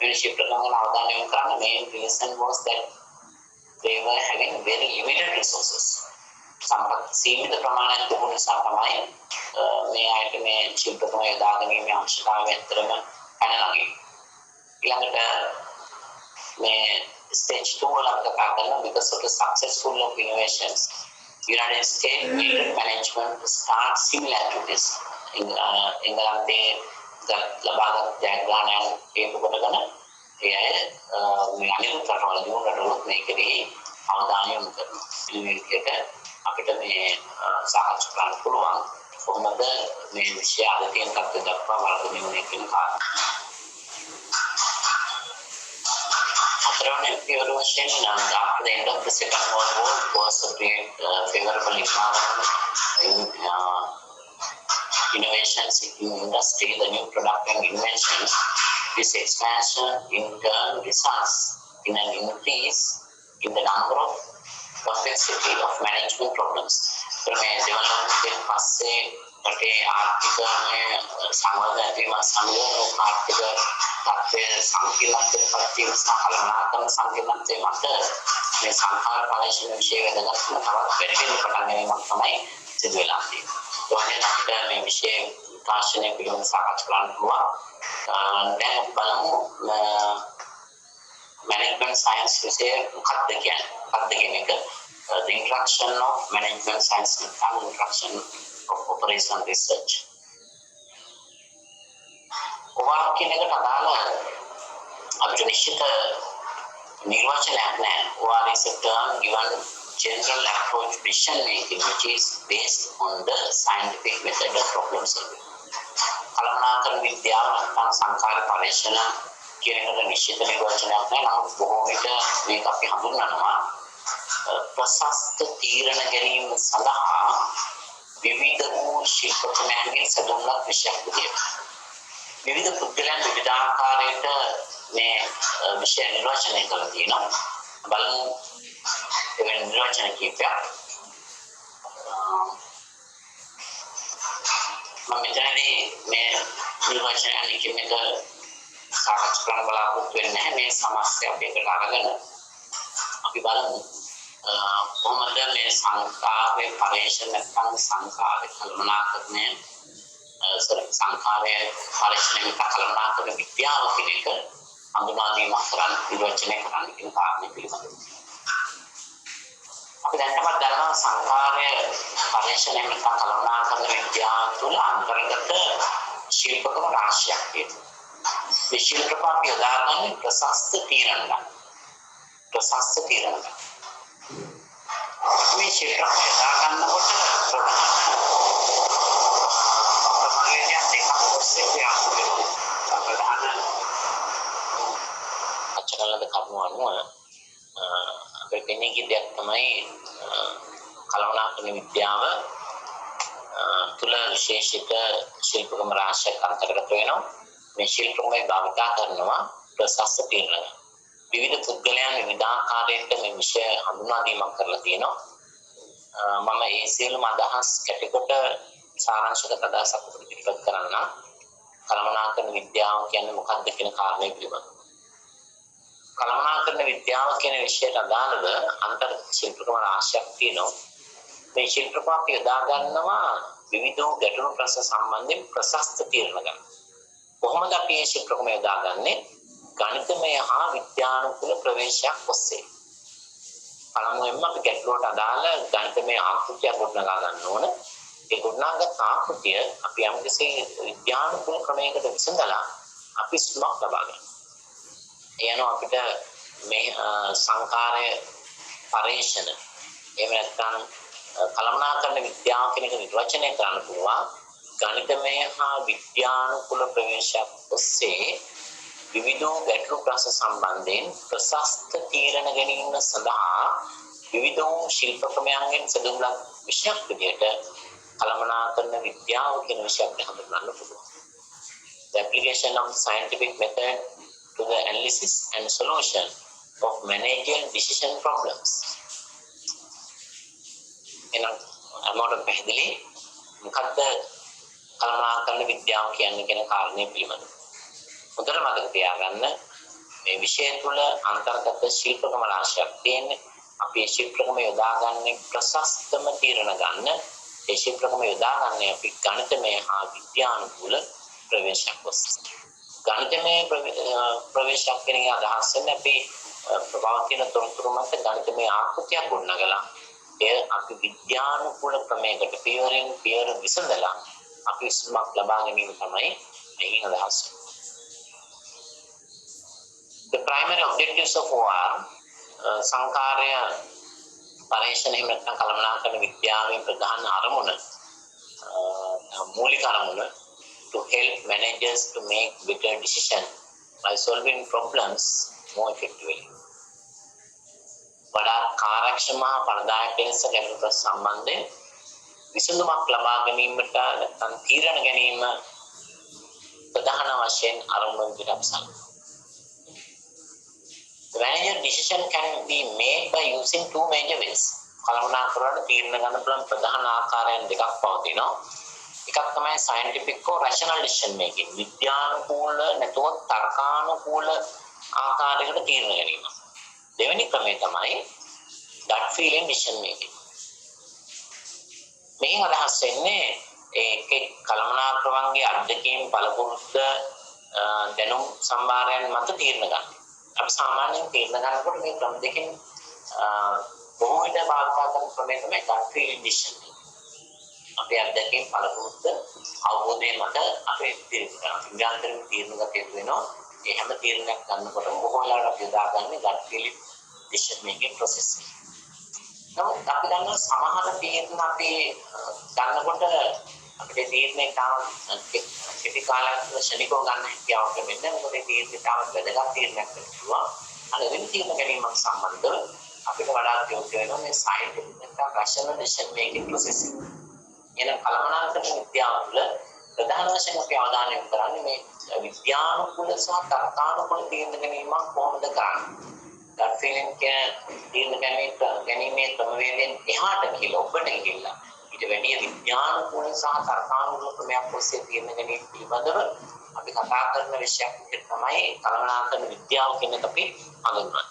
Speaker 1: මිනිස්සු ප්‍රකම්කන අවධානය යොමු කරන්න main reason was that they were having very limited resources. සම්පත් සීමිත ප්‍රමාණයක් තිබුණ නිසා තමයි මේ ආයත මේ ශිල්පකම යොදා ගැනීමේ අවශ්‍යතාවය ඇත්තටම පැනනගියේ. ඊළඟට මේ stage 2 වල අපිට කතා කරනවා because of the successful of innovations United States military management start similar to this. එංගලන්තයේ ලබාගත් ජයග්‍රහණයන් හේතු කොටගෙන ඒ අය මේ අනිත් රටවල් දිනුනට මේකදී අවධානය යොමු කරනවා. මේ විදිහට අපිට මේ සාකච්ඡා කරන්න පුළුවන් කොහොමද මේ විෂය අද තියෙන තත්ත්වය දක්වා වර්ධනය වෙන්නේ කියන කාරණා. After the end of the Second World War, was a great favorable environment in innovations in industry, the new product and inventions. This expansion in turn results in an increase in the number of complexity of management problems. මේ development පස්සේ රටේ ආර්ථික සංවර්ධනය වීම සමග ආර්ථික තත්ත්වය සංකීර්ණත්වයට පත් වීම සහ කළමනාකරණ සංකීර්ණත්වය මත මේ සංඛාර පරිශ්‍රම විශේෂ වැදගත්කම තවත් වැඩි වෙන පටන් ගැනීමක් තමයි සිදු වෙලා තියෙන්නේ. ඒ වගේම අපිට මේ විශේෂ විකාශනය පිළිබඳව සාකච්ඡා කරන්න පුළුවන්. දැන් අපි බලමු management science විෂය මොකක්ද කියන්නේ? මොකක්ද කියන එක the introduction of management science and introduction of operation research. ඔවා කියන එකට අදාළ අපිට නිශ්චිත නිර්වචනයක් නැහැ. ඔවා is a term given general approach decision making which is based on the scientific method of problem solving. කළමනාකරණ විද්‍යාව නැත්නම් සංඛාර පරීක්ෂණ කියන එකට නිශ්චිත නිර්වචනයක් නැහැ. නමුත් බොහෝ විට මේක අපි හඳුන්වනවා ප්‍රශස්ත තීරණ ගැනීම සඳහා විවිධ වූ ශිල්පකමයන්ගේ සැදුම්ලත් විෂයක් විදියට. විවිධ පුද්ගලයන් විවිධාකාරයට මේ විෂය නිර්වචනය කරලා තියෙනවා. බලමු එවැනි නිර්වචන කීපයක්. මම මෙතනදී මේ නිර්වචනයන් කිසිමක සාකච්ඡා කරන්න බලාපොරොත්තු වෙන්නේ නැහැ. මේ සමස්තය අපි එකට අරගෙන අපි බලමු කොහොමද මේ සංඛාරයේ පරිශ්‍රම නැත්නම් සංඛාරයේ කළමනාකරණය සංඛාරයේ පරිශ්‍රම කළමනාකරණ විද්‍යාව කියන එක හඳුනා දීමක් කරන්න නිර්වචනය කරන්න කියන කාරණේ පිළිබඳව. අපි දැනටමත් දන්නවා සංඛාරයේ පරිශ්‍රම නැත්නම් කළමනාකරණ විද්‍යාව තුළ අන්තර්ගත ශිල්පකම රාශියක් තියෙනවා. මේ ශිල්පකම අපි යොදාගන්නේ ප්‍රශස්ත තීරණ ගන්න. ප්‍රශස්ත තීරණ ගන්න. මේ ශිල්පකම යොදා ගන්නකොට ප්‍රමාණයන් දෙකක් ඔස්සේ ක්‍රියාත්මක වෙනවා. අචරලද කරුණු අනුව අපිට කෙනෙක්ගේ දෙයක් තමයි කළමනාකරණ විද්‍යාව තුළ විශේෂිත ශිල්පකම රාශියක් අන්තර්ගත වෙනවා. මේ ශිල්පකම භාවිතා කරනවා ප්‍රශස්ත තීරණ. විවිධ පුද්ගලයන් විවිධාකාරයෙන් මේ විෂය හඳුනා දීමක් කරලා තියෙනවා. මම ඒ සියලුම අදහස් කැටිකොට සාරාංශගත අදහසක් අපිට ඉදිරිපත් කරන්න. කළමනාකරණ විද්‍යාව කියන්නේ මොකක්ද කියන කාරණේ පිළිබඳව. කළමනාකරණ විද්‍යාව කියන විෂයට අදාළව අන්තර් ශිල්පකම රාශියක් තියෙනවා. මේ ශිල්පකම අපි යොදා ගන්නවා විවිධ ගැටලු ප්‍රශ්න සම්බන්ධයෙන් ප්‍රශස්ත තීරණ ගන්න. කොහොමද අපි මේ ශිල්පකම යොදාගන්නේ? ගණිතමය හා විද්‍යානුකූල ප්‍රවේශයක් ඔස්සේ. පළමුවෙන්ම අපි ගැටලුවට අදාළ ගණිතමය ආකෘතියක් ගොඩනගා ගන්න ඕන. ඒ ගොඩනගාගත් ආකෘතිය අපි යම්කිසි විද්‍යානුකූල ක්‍රමයකට විසඳලා අපි සුමක් ලබා ගන්නවා. එයano අපිට මේ සංඛාරය පරිශ්‍රණ එහෙම නැත්නම් කළමනාකරණ විද්‍යාව කියන එක නිර්වචනය කරන්න පුළුවන්. ගණිතමය හා විද්‍යානුකූල ප්‍රවේශයක් ඔස්සේ විවිධ ගැටලු ප්‍රශ්න සම්බන්ධයෙන් ප්‍රශස්ත තීරණ ගැනීම සඳහා විවිධ ශිල්පකමයන්ගෙන් සැදුම්ලත් විෂයක් විදිහට කළමනාකරණ විද්‍යාව කියන විෂයක් හඳුන්වන්න පුළුවන්. The application of scientific method to the analysis and solution of managerial decision problems. එනම් අමෝඩ පැහැදිලි මොකද්ද කළමනාකරණ විද්‍යාව කියන්නේ කියන කාරණේ පිළිබඳව. හොඳට මතක තියාගන්න මේ විෂය තුළ අන්තර්ගත ශිල්පකම රාශියක් තියෙන්නේ. අපි ඒ ක්ෂේත්‍රකම යොදාගන්නේ ප්‍රශස්තම තීරණ ගන්න. ඒ ක්ෂේත්‍රකම යොදාගන්නේ අපි ගණිතමය හා විද්‍යානුකූල ප්‍රවේශයක් ඔස්සේ. ගණිතමය ප්‍රවේශයක් කියන අදහස් වෙන්නේ අපි පවතින තොරතුරු මත ගණිතමය ආකෘතියක් ගොඩනගලා එය අපි විද්‍යානුකූල ක්‍රමයකට පියවර විසඳලා අපි විසඳුමක් ලබා ගැනීම තමයි මෙහි අදහස්. The primary objectives of OR සංකාරය පරීක්ෂණ එහෙම නැත්නම් කළමනාකරන විද්‍යාවේ ප්‍රධාන අරමුණ මූලික අරමුණ to help managers to make better decisions by solving problems more effectively. වඩාත් කාර්යක්ෂම හා පරදායක ලෙස ගැටලු සම්බන්ධයෙන් විසඳුමක් ලබා ගැනීමට නැත්නම් තීරණ ගැනීම ප්‍රධාන වශයෙන් අරමුණ විදිහට අපි සැලකුවා. The manager decision can be made by using two major ways. කළමනාකරන තීරණ ගන්න පුළුවන් ප්‍රධාන ආකාරයන් දෙකක් පවතිනවා. එකක් තමයි scientific or rational decision making. විද්‍යානුකූල නැත්නම් තර්කානුකූල ආකාරයකට තීරණ ගැනීම. දෙවෙනි ක්‍රමය තමයි gut feeling decision making. මේ අදහස් වෙන්නේ ඒකේ කළමනාකරණගේ අධ්‍යක්ෂකයන් පළපුරුද්ද දැනුම් සම්භාරයන් මත තීරණ ගන්න. අපි සාමාන්‍යයෙන් තීරණ ගන්නකොට මේ ක්‍රම දෙකෙන් බොහෝ විට භාවිත කරන ක්‍රමය තමයි gut feeling decision making. අපි අධ්‍යක්ෂකයන් පළපුරුද්ද අවබෝධය මත අපි ඉන්ද්‍රියන්තරින් තීරණ ගත යුතු වෙනවා. ඒ හැම තීරණයක් ගන්නකොටම බොහෝ වෙලාවට අපි යොදාගන්නේ gut feeling decision making process. නමුත් අපි දන්නවා සමහර තීරණ අපි ගන්නකොට අපිට තීරණේ තාම කෙටි කාලයක් ශනිකව ගන්න හැකියාවක් ලැබෙන්නේ. මොකද ඒ තීරණේ තාම වැදගත් තීරණයක් වෙනවා. අර වෙන තීරණ ගැනීමක් සම්බන්ධව අපිට වඩාත් යොමු වෙනවා මේ scientific නැත්නම් rational decision making process. එන කළමනාකරන විද්‍යාව තුළ ප්‍රධාන වශයෙන් අපි අවධානය යොමු කරන්නේ මේ විද්‍යානුකූල සහ තර්කානුකූල තීරණ ගැනීමක් කොහොමද කරන්නේ. gut feeling තීරණ ගැනීමේ ක්‍රමවේදයෙන් එහාට කියලා ඔබට කියලා ඊට වැඩි විද්‍යානුකූල සහ තර්කානුකූල ක්‍රමයක් ඔස්සේ තීරණ ගැනීම පිළිබඳව අපි කතා කරන විෂයක් විදිහට තමයි කළමනාකරන විද්‍යාව කියන එක අපි හඳුන්වන්නේ.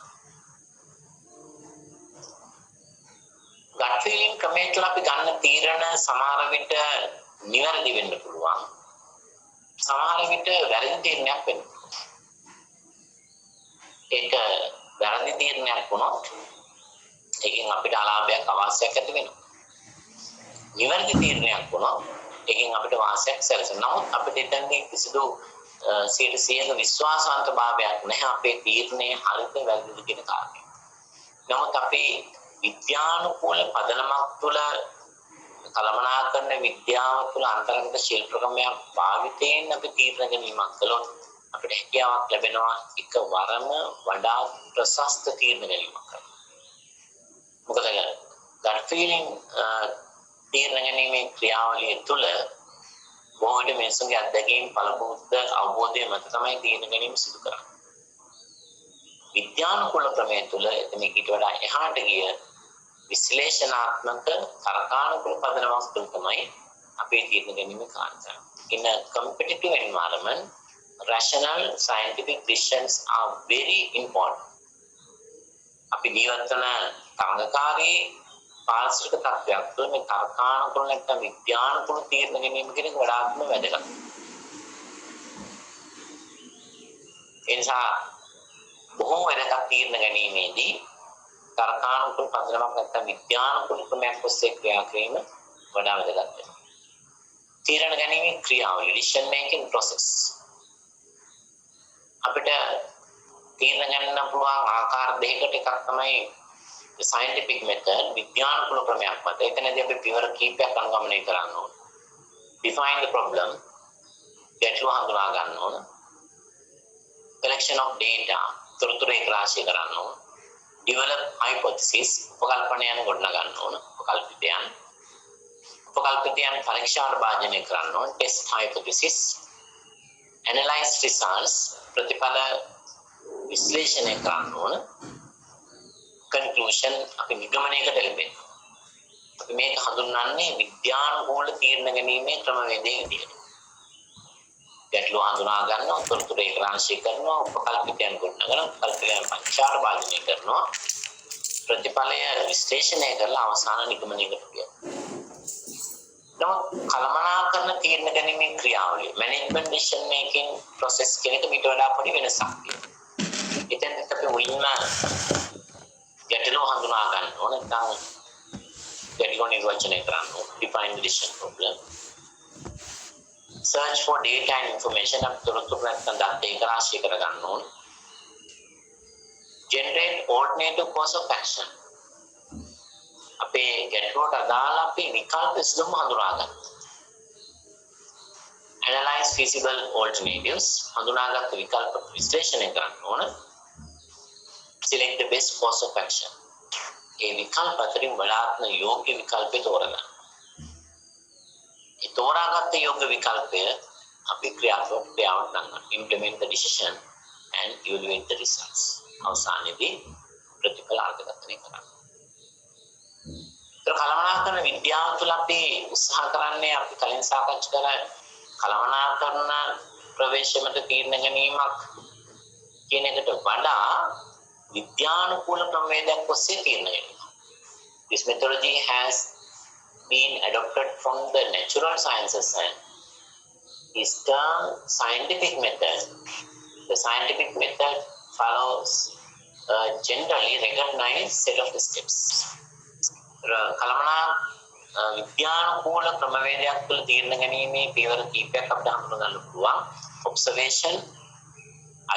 Speaker 1: gut feeling ක්‍රමය තුළ අපි ගන්න තීරණ සමහර විට නිවැරදි වෙන්න පුළුවන්. සමහර විට වැරදි තීරණයක් වෙන්න පුළුවන්. ඒක වැරදි තීරණයක් වුණොත් ඒකෙන් අපිට අලාභයක් අවාසියක් ඇති වෙනවා. නිවැරදි තීරණයක් වුණොත් ඒකෙන් අපිට වාසියක් සැලසෙනවා. නමුත් අපිට එතනදී කිසිදු 100% විශ්වාසවන්ත භාවයක් නැහැ අපේ තීරණේ හරිද වැරදිද කියන කාරණේ. නමුත් අපි විද්‍යානුකූල පදනමක් තුළ කළමනාකරන විද්‍යාව තුළ අන්තර්ගත ශිල්පක්‍රමයක් භාවිතයෙන් අපි තීරණ ගැනීමක් කළොත් අපිට හැකියාවක් ලැබෙනවා එකවරම වඩා ප්‍රශස්ත තීරණ ගැනීමක් කරන්න. මොකද gut feeling තීරණ ගැනීමේ ක්‍රියාවලිය තුළ බොහෝ විට මිනිසුන්ගේ අත්දැකීම් පළපුරුද්ද අවබෝධය මත තමයි තීරණ ගැනීම සිදු කරන්නේ. විද්‍යානුකූල ක්‍රමය තුළ එතන ඊට වඩා එහාට ගිය විශ්ලේෂණාත්මක තර්කානුකූල පදනමක් තුළ තමයි අපේ තීරණ ගැනීම කාර්යය. In a competitive environment, rational scientific decisions are very important. අපි ජීවත් වන තරඟකාරී පාරිසරික තත්ත්වයක් තුළ මේ තර්කානුකූල නැත්නම් විද්‍යානුකූල තීරණ ගැනීම කියන එක වඩාත්ම වැදගත්. ඒ නිසා බොහෝ වැදගත් තීරණ ගැනීමේදී තර්කානුකූල පදනමක් නැත්නම් විද්‍යානුකූල ක්‍රමයක් ඔස්සේ ක්‍රියා කිරීම වඩා වැදගත් වෙනවා. තීරණ ගැනීමේ ක්‍රියාවලිය decision making process අපිට තීරණ ගන්න පුළුවන් ආකාර දෙකකට එකක් තමයි scientific method විද්‍යානුකූල ක්‍රමයක් මත. එතනදී අපි පියවර කීපයක් අනුගමනය කරන්න ඕන. define the problem ගැටලුව හඳුනා ගන්න ඕන. collection of data තොරතුරු ඒකරාශී කරන්න ඕන. develop hypothesis උපකල්පනයන් ගොඩනගා ගන්න ඕන. උපකල්පිතයන් පරීක්ෂාවට භාජනය කරන්න ඕන. test hypothesis analyze results ප්‍රතිඵල විශ්ලේෂණය කරන්න ඕන. conclusion අපි නිගමනයකට එළඹෙන්න. අපි මේක හඳුන්වන්නේ විද්‍යානුකූල තීරණ ගැනීමේ ක්‍රමවේදයේ විදිහට. ගැටලුව හඳුනා ගන්නවා, තොරතුරු ඒකරාශී කරනවා, උපකල්පිතයන් ගොඩනගනවා, උපකල්පිතයන් පරීක්ෂාවට භාජනය කරනවා, ප්‍රතිඵලය විශ්ලේෂණය කරලා අවසාන නිගමනයකට ගියා. නමුත් කළමනාකරන තීරණ ගැනීමේ ක්‍රියාවලිය මැනේජ්මන්ට් ඩිසිෂන් මේකින් ප්‍රොසෙස් කෙනෙක් මීට වඩා පොඩි වෙනසක් තියෙනවා. එතෙන්ට අපි මුලින්ම ගැටලුව හඳුනා ගන්න ඕන. නැත්නම් ගැටලුව නිර්වචනය කරන්න ඕන. define the decision problem. search for data and information අප තොරතුරු නැත්නම් දත් ඒක රාශිය කර ගන්න ඕන. generate alternative course of action. අපේ ගැටලුවට අදාළ අපි විකල්ප සිදුම හඳුනා ගන්න. analyze feasible alternatives. හඳුනාගත් විකල්ප විශ්ලේෂණය කරන්න ඕන. select the best course of action. ඒ විකල්ප අතරින් වඩාත්ම යෝග්‍ය විකල්පය තෝරගන්න. ඒ තෝරාගත් යෝග්‍ය විකල්පය අපි ක්‍රියාවට ගන්න. implement the decision and evaluate the results. අවසානයේදී ප්‍රතිඵල අර්ථකථනය කරන්න. කළමනාකරන විද්‍යාව තුළ අපි උත්සාහ කරන්නේ අපි කලින් සාකච්ඡා කළ කළමනාකරන ප්‍රවේශමත තීරණ ගැනීමක් කියන එකට වඩා විද්‍යානුකූල ක්‍රමවේදයක් ඔස්සේ තීරණ ගැනීම. This methodology has been adopted from the natural sciences and is termed scientific method. The scientific method follows a generally recognized set of steps. කළමනා විද්‍යානුකූල ක්‍රමවේදයක් තුළ තීරණ ගැනීමේ පියවර කීපයක් අපිට හඳුනා ගන්න පුළුවන්. observation,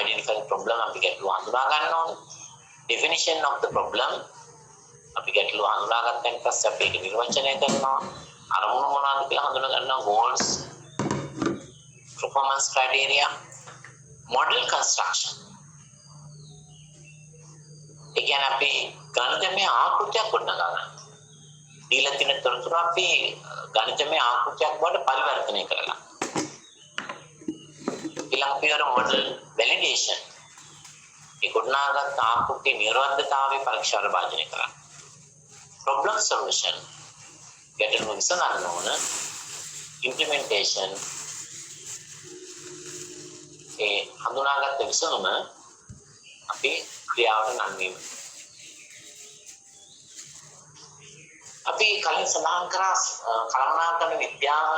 Speaker 1: identify the problem අපි ගැටලුව හඳුනා ගන්න ඕනේ. definition of the problem අපි ගැටලුව හඳුනාගත්තන් පස්සේ අපි ඒක නිර්වචනය කරනවා. අරමුණ මොනවාද කියලා හඳුනා ගන්නවා. goals, performance criteria, model construction. ඒ කියන්නේ අපි ගණිතමය ආකෘතියක් ගොඩනගා ගන්නවා. දීලා තියෙන තොරතුරු අපි ගණිතමය ආකෘතියක් බවට පරිවර්තනය කරලා. ඊළඟ පියවර මොඩල් වැලිඩේෂන්. ඒ ගොඩනගාගත් ආකෘතියේ නිර්වද්‍යතාවය පරීක්ෂාවට භාජනය කරන්න. Problem solution. ගැටලුව විසඳන්න ඕන. ඉම්ප්ලිමන්ටේෂන්. ඒ හඳුනාගත්ත විසඳුම අපි ක්‍රියාවට නංවීම. අපි කලින් සඳහන් කරා කළමනාකරන විද්‍යාව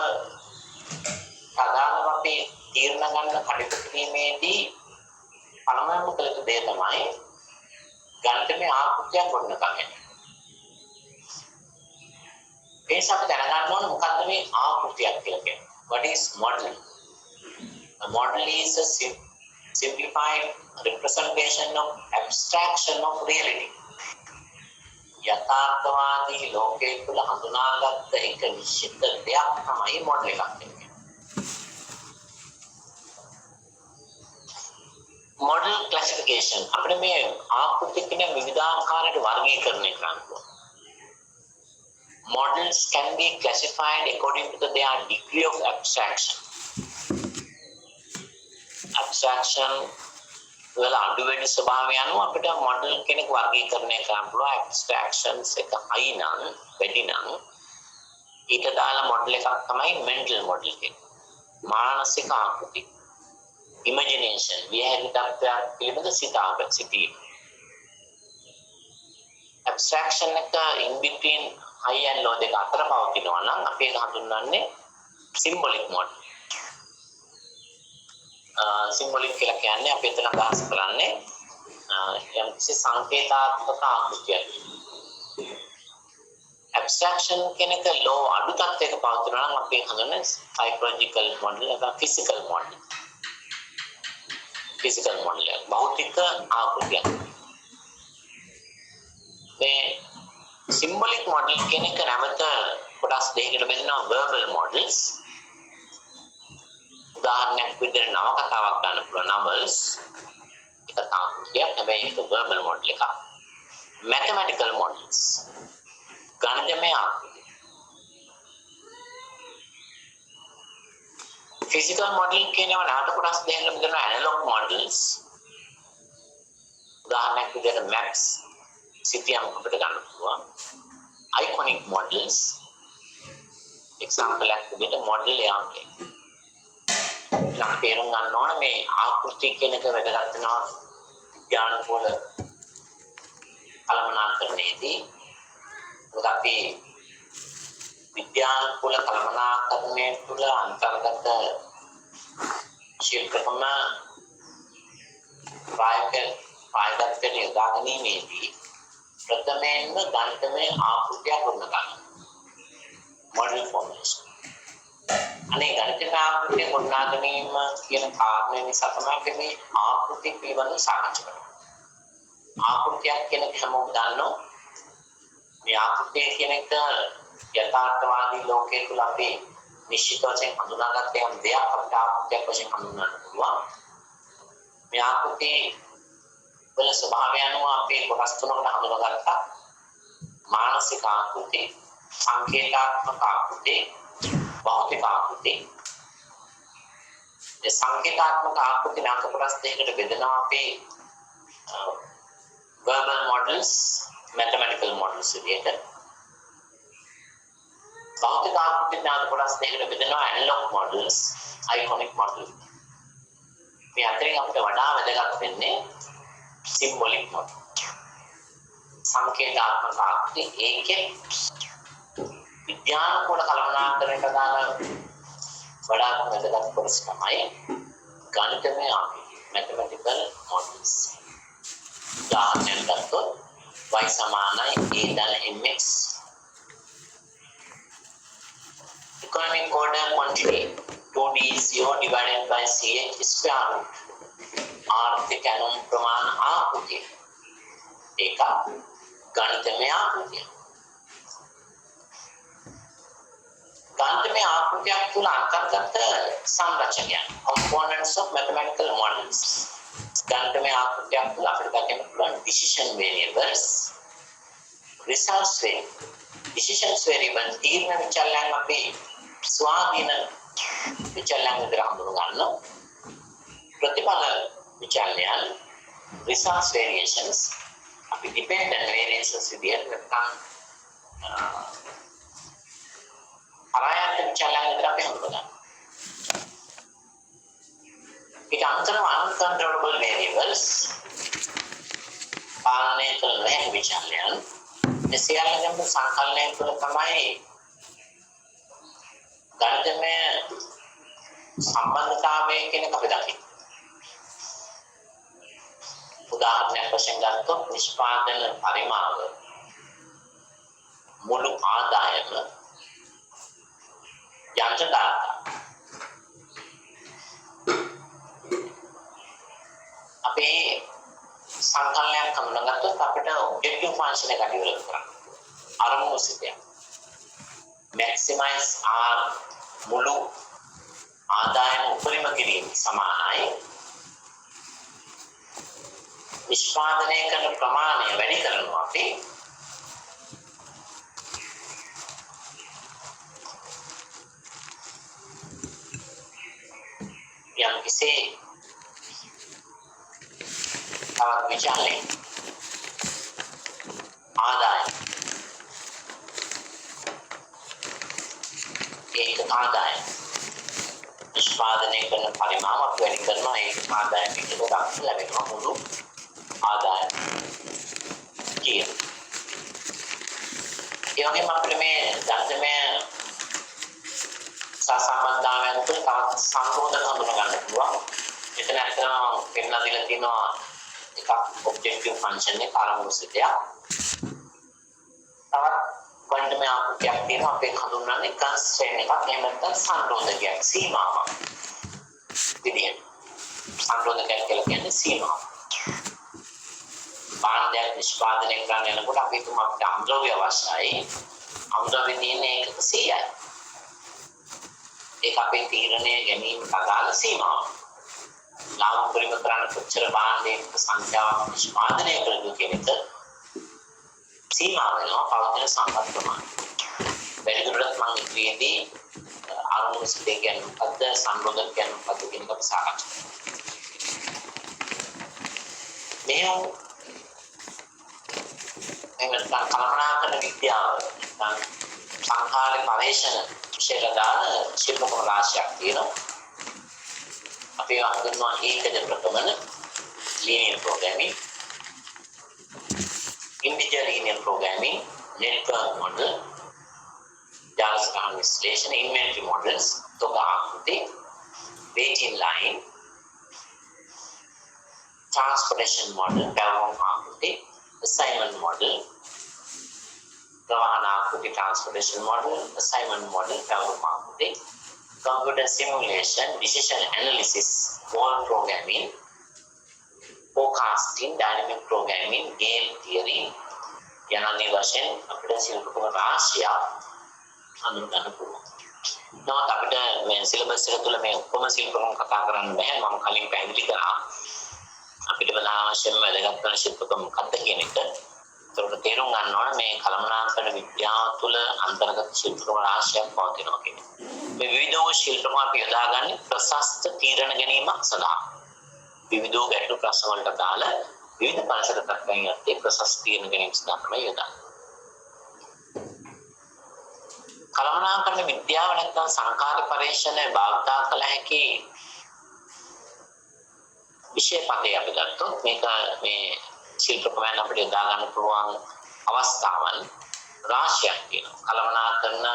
Speaker 1: ප්‍රධානම අපේ තීරණ ගන්න කටයුතු කිරීමේදී පළමුවෙන්ම කළ යුතු දේ තමයි ගණිතමය ආකෘතියක් ගොඩනගා ගැනීම. ඒස අපි දැනගන්න ඕනේ මොකක්ද මේ ආකෘතියක් කියලා කියන්නේ. What is modeling? A model is a simplified representation of abstraction of reality. යථාර්ථවාදී ලෝකයේ තුල හඳුනාගත්ත එක නිශ්චිත දෙයක් තමයි මොඩල් එකක් කියන්නේ. මොඩල් ක්ලාසිෆිකේෂන් අපිට මේ ආකෘති කියන විවිධාකාරයට වර්ගීකරණය කරන්න ඕන. Models can be classified according to their degree of abstraction. Abstraction වල අඩු වැඩි ස්වභාවය අනුව අපිට මොඩල් කෙනෙක් වර්ගීකරණය කරන්න පුළුවන්. ඇබ්ස්ට්‍රැක්ෂන්ස් එක හයි නම් වැඩි නම් ඊට දාලා මොඩල් එකක් තමයි මෙන්ටල් මොඩල් කියන්නේ. මානසික ආකෘති. ඉමේජිනේෂන් විහාරි තත්ත්වයක් පිළිබඳ සිතීම. ඇබ්ස්ට්‍රැක්ෂන් එක in between high and low දෙක අතර පවතිනවා නම් අපි ඒක හඳුන්වන්නේ symbolic model. සිම්බොලික් කියලා කියන්නේ අපි එතන අදහස් කරන්නේ යම්කිසි සංකේතාත්මක ආකෘතියක්. ඇබ්ස්ට්‍රැක්ෂන් කෙනෙක් ලෝ අඩු තත්ත්වයක පවතිනවා නම් අපි හඳුන්වන්නේ සයිකොලොජිකල් මොඩල් නැත්නම් ෆිසිකල් මොඩල්. ෆිසිකල් මොඩල් භෞතික ආකෘතියක්. මේ සිම්බොලික් මොඩල් කෙනෙක් නැවත කොටස් දෙකකට බෙදෙනවා verbal models. උදාහරණයක් විදිහට නවකතාවක් ගන්න පුළුවන් novels එක තාක්ෂණයක් හැබැයි ඒක verbal model එකක්. mathematical models ගණිතමය ආකෘති. physical model කියනවා නැවත කොටස් දෙකකට බෙදෙන analog models. උදාහරණයක් විදිහට maps සිතියම් අපිට ගන්න පුළුවන්. iconic models example එකක් විදිහට model airplane. නම් තේරුම් ගන්න ඕන මේ ආකෘති කියන එක වැදගත් වෙනවා ඥානපෝල කළමනාකරන කළමනාකරණයේදී අපි විද්‍යානුකූල කළමනාකරණය තුළ අන්තර්ගත ශිල්පකම ප්‍රායෝගිකත්වයට යොදා ගැනීමේදී ප්‍රථමයෙන්ම ගණිතමය ආකෘතියක් ගොඩනගන්න මොඩල් ෆෝමේෂන්. අනේ ගණිතමය ආකෘතිය ගොඩනගා ගැනීම කියන කාරණය නිසා තමයි මේ ආකෘති පිළිබඳව සාකච්ඡා කරන්නේ. ආකෘතියක් කියන හැමෝම දන්නවා. මේ ආකෘතිය කියන එක යථාර්ථවාදී ලෝකයේ තුල අපි නිශ්චිත වශයෙන් හඳුනාගත්ත යම් දෙයක් අපිට ආකෘතියක් වශයෙන් හඳුන්වන්න පුළුවන්. මේ ආකෘතිය වල ස්වභාවය අනුව අපි කොටස් තුනකට හඳුනාගත්තා. මානසික ආකෘති, සංකේතාත්මක ආකෘති, භෞතික ආකෘති. මේ සංකේතාත්මක ආකෘති නාක කොටස් දෙකකට බෙදනවා අපි verbal models, mathematical models විදිහට. භෞතික ආකෘති නාක කොටස් දෙකකට බෙදනවා analog models, iconic models. මේ අතරින් අපිට වඩා වැදගත් වෙන්නේ symbolic model. සංකේතාත්මක ආකෘති ඒකේ විද්‍යානුකූල කළමනාකරණයට දාන වඩා වැදගත් කොටස තමයි ගණිතමය ආකෘති, mathematical models. උදාහරණයක් ගත්තොත් y සමානයි a ධන mx. economic order quantity 2d0 divided by ch square root. ආර්ථික ඇනුම් ප්‍රමාණ ආකෘතිය. ඒක ගණිතමය ආකෘතිය. ගණිතමය ආකෘතියක් තුළ අන්තර්ගත සංරචනයන් components of mathematical models. ගණිතමය ආකෘතියක් තුළ අපිට ගන්න පුළුවන් decision variables, results variable. decisions variable තීරණ විචලයන් අපි ස්වාධීන විචලයන් විතර හඳුනා ගන්නවා. ප්‍රතිඵල විචලයන් results variations අපි dependent variations විදිහට නැත්නම් අරායත් විචලයන් විතර අපි හඳුනා ගන්නවා. ඊට අමතරව uncontrollable variables පාලනය කළ නොහැකි විචලයන් මේ සියල්ලම සංකලනය තුළ තමයි ගණිතමය සම්බන්ධතාවය කියන එක අපි දකින්නේ. උදාහරණයක් වශයෙන් ගත්තොත් නිෂ්පාදන පරිමාව මුළු ආදායම යන්ත්‍ර දායක අපේ සංකලනයක් හඳුනාගත්තොත් අපිට ඔබ්ජෙක්ටිව් ෆන්ක්ෂන් එක ඩෙවලොප් කරන්න අරමුණු සිතයක් maximize r මුළු ආදායම උපරිම කිරීම සමානයි නිෂ්පාදනය කරන ප්‍රමාණය වැඩි කරනවා අපි යම් කිසි තවත් විචාරණය ආදායම ඒක ආදායම නිෂ්පාදනය කරන පරිමාව අපි වැඩි කරනවා ඒක ආදායම පිටට දක්වලා ලැබෙනවා මුළු ආදායම කියන. ඒ වගේම අපිට මේ ගණිතමය සම්බන්ධතාවයන් තුළ තවත් සංකෝධන හඳුනා ගන්න පුළුවන්. එතන ඇත්තටම පෙන්නලා දීලා තියෙනවා එකක් ඔබ්ජෙක්ටිව් ෆන්ක්ෂන් එක අරමුණු සිතයක්. තවත් ගණිතමය ආකෘතියක් තියෙනවා අපි හඳුන්වන්නේ කන්ස්ට්‍රේන් එකක් එහෙම නැත්නම් සංරෝධකයක් සීමාවක් විදියට. සංරෝධකයක් කියලා කියන්නේ සීමාවක්. භාණ්ඩයක් නිෂ්පාදනය කරන්න යනකොට අපි තුම අපිට අමුද්‍රව්‍ය අවශ්‍යයි. අමුද්‍රව්‍ය තියෙන්නේ ඒකක 100යි. ඒක අපේ තීරණය ගැනීමට අදාළ සීමාවක්. ලාභ පරිම කරන්න කොච්චර භාණ්ඩයක සංඛ්‍යාවක් නිෂ්පාදනය කළද කියන එක සීමා වෙනවා පවතින සම්පත් ප්‍රමාණය. වැඩිදුරටත් මම ඉදිරියේදී අරමුණු සිතේ කියන්නේ මොකද්ද සංරෝධක කියන්නේ මොකද්ද කියන එක අපි සාකච්ඡා කරමු. මේ කළමනාකරන විද්‍යාව නැත්නම් සංඛාර පරීක්ෂණ විශේෂ දාන ශිල්ප රාශියක් තියෙනවා. අපි හඳුන්වනවා ඒකද ප්‍රකමන linear programming, integer linear programming, network model, ජාල සටහන් විශ්ලේෂණ, inventory models, තොග ආකෘති, waiting line, transportation model, පැවරුම් ආකෘති, assignment model, ප්‍රවාහන ආකෘති, transportation model, assignment model, පැවරුම් ආකෘති, computer simulation, decision analysis, ball programming, forecasting, dynamic programming, game theory යනාදී වශයෙන් අපිට සිල්පකම රාශියක් හඳුන ගන්න පුළුවන්. නමුත් අපිට මේ සිලබස් එක තුළ මේ ඔක්කොම සිල්පකම් කතා කරන්න බෑ. මම කලින් පැහැදිලි කරා අපිට ප්‍රධාන වශයෙන්ම වැදගත් කරන ශිල්පකම් මොකක්ද කියන එක. ඒකට තේරුම් ගන්න ඕන මේ කළමනාකරණ විද්‍යාව තුළ අන්තර්ගත ශිල්පකම් රාශියක් පවතිනවා කියන්නේ. මේ විවිධ වූ ශිල්පකම් අපි යොදාගන්නේ ප්‍රශස්ත තීරණ ගැනීමක් සඳහා. විවිධ වූ ගැටළු ප්‍රශ්න වලට දාලා විවිධ පරිසර තත්ත්වයන් යටතේ ප්‍රශස්ත තීරණ ගැනීම සඳහා තමයි යොදන්නේ. කළමනාකරණ විද්‍යාව නැත්නම් සංකාර පරීක්ෂණය භාවිතා කළ හැකි විෂය පදේ අපි ගත්තොත් මේක මේ ශිල්පකමෙන් අපිට යොදා ගන්න පුළුවන් අවස්ථාවන් රාශියක් තියෙනවා. කළමනාකරණ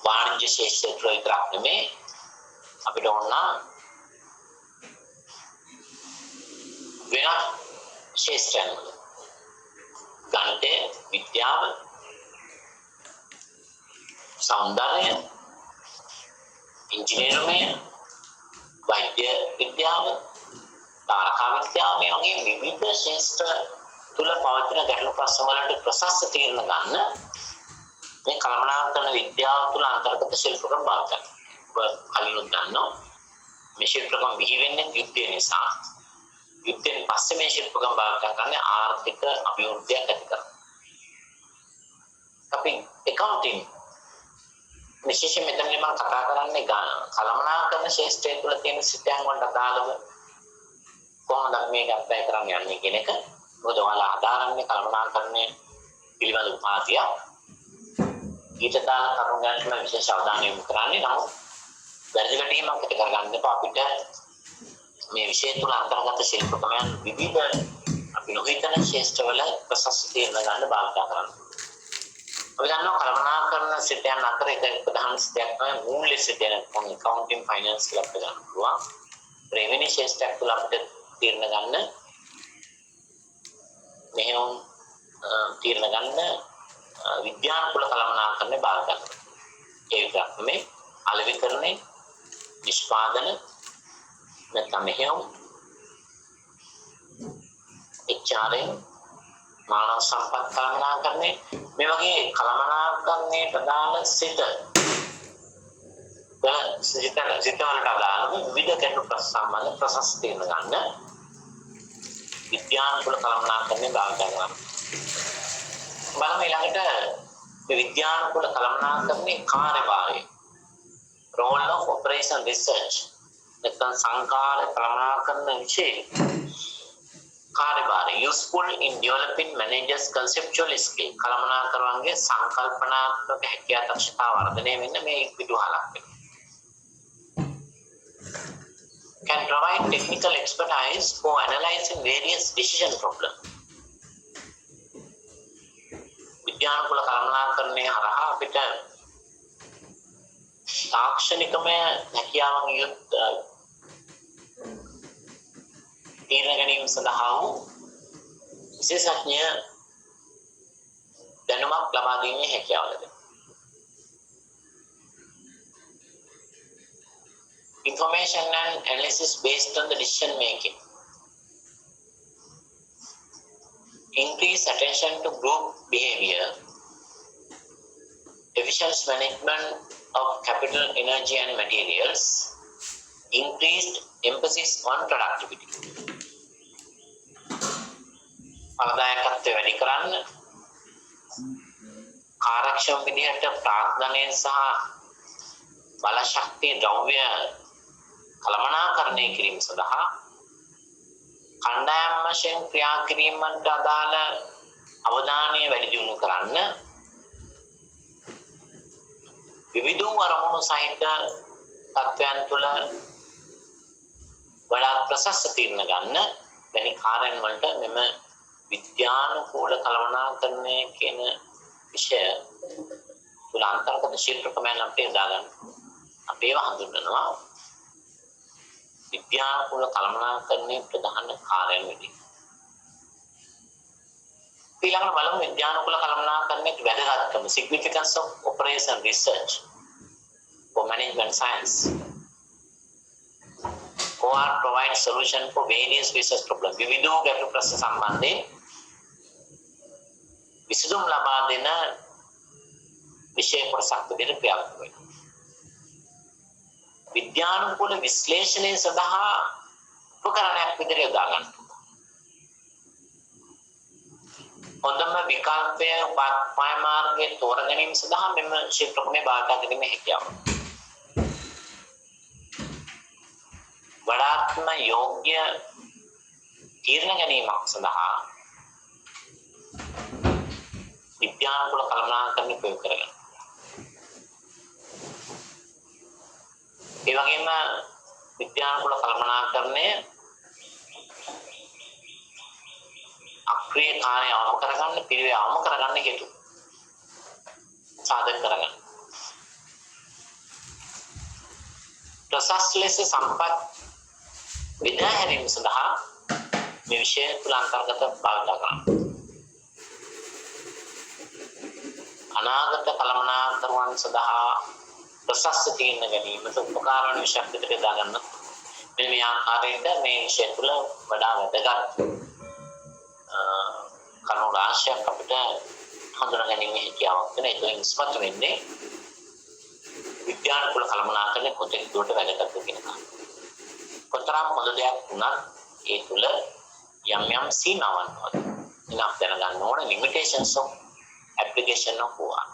Speaker 1: වාණිජ්‍ය ශාස්ත්‍රය විතරක් නෙමෙයි අපිට ඕන වෙනත් ශාස්ත්‍රයන් වල ගණිතය, විද්‍යාව, සෞන්දර්ය, ඉංජිනේරුමය, වෛද්‍ය විද්‍යාව, තාරකා විද්‍යාව මේ වගේ විවිධ ශාස්ත්‍ර තුල පවතින ගැටළු ප්‍රශ්න වලට ප්‍රශස්ත තීරණ ගන්න මේ කළමනාකරණ විද්‍යාව තුල අන්තර්ගත ශිල්පකම් භාවිත කරනවා. කලිනුත් දන්නවා මේ ශිල්පකම් බිහි වෙන්නේ යුද්ධය නිසා. යුද්ධයෙන් පස්සේ මේ ශිල්පකම් භාවිත කරන්නේ ආර්ථික අභිවෘද්ධියක් ඇති කරගන්න. අපි accounting විශේෂයෙන් මෙතනදී මම කතා කරන්නේ කළමනාකරණ ශාස්ත්‍රය තුළ තියෙන සිතයන් වලට අදාළව කොහොමද මේක ඇප්ලයි කරන්න යන්නේ කියන එක. මොකද ඔයාලා අදාළන්නේ කළමනාකරණය පිළිබඳ උපාධිය. ඊට දාලා කරුණු ගැන විශේෂ අවධානය යොමු කරන්නේ. නමුත් වැරදි වැටීමක් ඇති කරගන්න එපා. අපිට මේ විෂය තුළ අන්තර්ගත ශිල්පකමයන් විවිධ අපි නොහිතන ශාස්ත්‍රවල ප්‍රශස්ත තීරණ ගන්න භාවිත කරනවා. අපි දන්නවා කළමනාකරණ සිතයන් අතර එක ප්‍රධාන සිතයක් තමයි මූල්‍ය සිතය නැත්නම් accounting finance කියලා අපිට ගන්න පුළුවන්. රෙවෙන්යු ශාස්ත්‍රයක් තුළ අපිට තීරණ ගන්න මෙහෙම තීරණ ගන්න විද්‍යානුකූල කළමනාකරණය භාවිත කරනවා. ඒ විතරක් නෙමෙයි අලෙවිකරණය, නිෂ්පාදන නැත්නම් මෙහෙම HRM, මානව සම්පත් කළමනාකරණය මේ වගේ කළමනාකරණයට දාන සිතවලට අදාළව විවිධ ගැටළු ප්‍රශ්න සම්බන්ධ ප්‍රශස්ත තීරණ ගන්න විද්‍යානුකූල කළමනාකරණය භාවිත කරනවා. බලමු ඊළඟට මේ විද්‍යානුකූල කළමනාකරණයේ කාර්යභාරය role of operation research නැත්නම් සංකාර කළමනාකරණ විෂය කාර්යභාරය useful in developing managers conceptual skill කළමනාකරණයේ සංකල්පනාත්මක හැකියාව දක්ෂතාව වර්ධනය වෙන්න මේ පිටුවහලක් වෙනවා. Can provide technical expertise for analyzing various decision problems. විද්‍යානුකූල කළමනාකරණය හරහා අපිට තාක්ෂණිකමය හැකියාවන් යුත් තීරණ ගැනීම සඳහා වූ විශේෂඥ දැනුමක් ලබා දීමේ හැකියාව ලැබෙනවා. Information and analysis based on the decision making. Increase attention to group behavior. Efficient management of capital, energy and materials. Increased emphasis on productivity. ආදායකත්වය වැඩි කරන්න කාර්යක්ෂම විදිහට ප්‍රාර්ථනය සහ බල ශක්තිය ද්‍රව්‍ය කළමනාකරණය කිරීම සඳහා කණ්ඩායම් වශයෙන් ක්‍රියා කිරීමට අදාළ අවධානය වැඩි දියුණු කරන්න විවිධ අරමුණු සහිත තත්ත්වයන් තුළ වඩා ප්‍රශස්ත තීරණ ගන්න වැනි කාර්යයන් වලට මෙම විද්‍යානුකූල කළමනාකරණය කියන විෂය තුල අන්තර්ගත ශිල්ප ක්‍රමයන් අපිට යොදා ගන්න. අපි ඒවා හඳුන්වනවා විද්‍යානුකූල කළමනාකරණයේ ප්‍රධාන කාර්යයන් විදිහට. ඊළඟට බලමු විද්‍යානුකූල කළමනාකරණයේ වැදගත්කම significance of operation research for management science. OR provide solution for various research problems. විවිධ ගැටළු ප්‍රශ්න සම්බන්ධයෙන් විසඳුම් ලබා දෙන විෂය කොටසක් විදිහට ක්‍රියාත්මක වෙනවා. විද්‍යානුකූල විශ්ලේෂණය සඳහා උපකරණයක් විදිහට යොදා ගන්නවා. හොඳම විකල්පය උපාය මාර්ගයේ තෝරා ගැනීම සඳහා මෙම ශිල්ප ක්‍රමය භාවිත කිරීමේ හැකියාව. වඩාත්ම යෝග්‍ය තීරණ ගැනීමක් සඳහා විද්‍යානුකූල කළමනාකරණය ප්‍රයෝග කරගන්න. ඒ වගේම විද්‍යානුකූල කළමනාකරණය අක්‍රීය කාර්ය අවම කරගන්න, පිළිවෙල අවම කරගන්න හේතු සාධක කරගන්න. ප්‍රසස් ලෙස සම්පත් විදා හැරීම සඳහා මේ විෂය තුළ අන්තර්ගත භාවිත කරනවා. අනාගත කළමනාකරුවන් සඳහා ප්‍රසස් තීරණ ගැනීමට උපකාර වන විෂයක් විදිහට යොදා ගන්න. මෙන්න මේ ආකාරයට මේ විෂය තුළ වඩා වැදගත් කරුණු රාශියක් අපිට හඳුනා ගැනීමේ හැකියාවක් තියෙන. ඒකෙන් ඉස්මතු වෙන්නේ විද්‍යානුකූල කළමනාකරණය කොතෙක් දුරට වැදගත්ද කියන කාරණා. කොතරම් හොඳ දෙයක් වුණත් ඒ තුළ යම් යම් සීමාවන් තියෙනවා. එනම් දැනගන්න ඕන limitations of application of OR.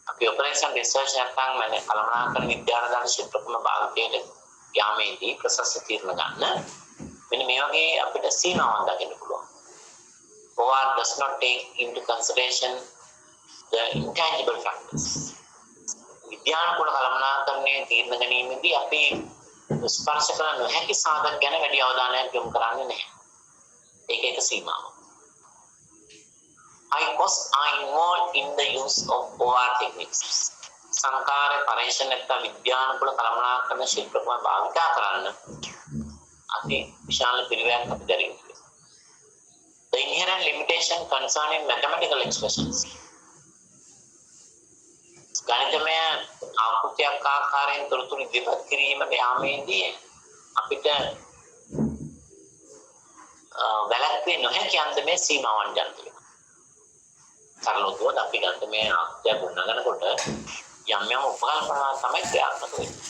Speaker 1: අපි operation research නැත්නම් මම කළමනාකරණ විද්‍යානුදාන ශිල්පකම භාවිතයට යාමේදී ප්‍රසස්ත තීරණ ගන්න මෙන්න මේ වගේ අපිට සීමාවන් දකින්න පුළුවන්. OR does not take into consideration the intangible factors. විද්‍යානුකූල කළමනාකරණයේ තීරණ ගැනීමේදී අපි ස්පර්ශ කරන නොහැකි සාධක ගැන වැඩි අවධානයක් යොමු කරන්නේ නැහැ. ඒක එක සීමාවක්. High costs are involved in the use of OR techniques. සංකාර පරීක්ෂණ නැත්නම් විද්‍යානුකූල කළමනාකරණ ශිල්පකම භාවිත කරන්න අති විශාල පිළිවෙලක් අපි දරිනවා. The inherent limitation concerning mathematical expressions. ගණිතමය ආකෘතියක් ආකාරයෙන් තොරතුරු ඉදිරිපත් කිරීමට යාමේදී අපිට වැළැක්විය නොහැකි අන්දමේ සීමාවන් ජනිත. සරලව අපි ගණිතමය ආකෘතියක් ගොඩනගනකොට යම් යම් උපකල්පනා තමයි ක්‍රියාත්මක වෙන්නේ.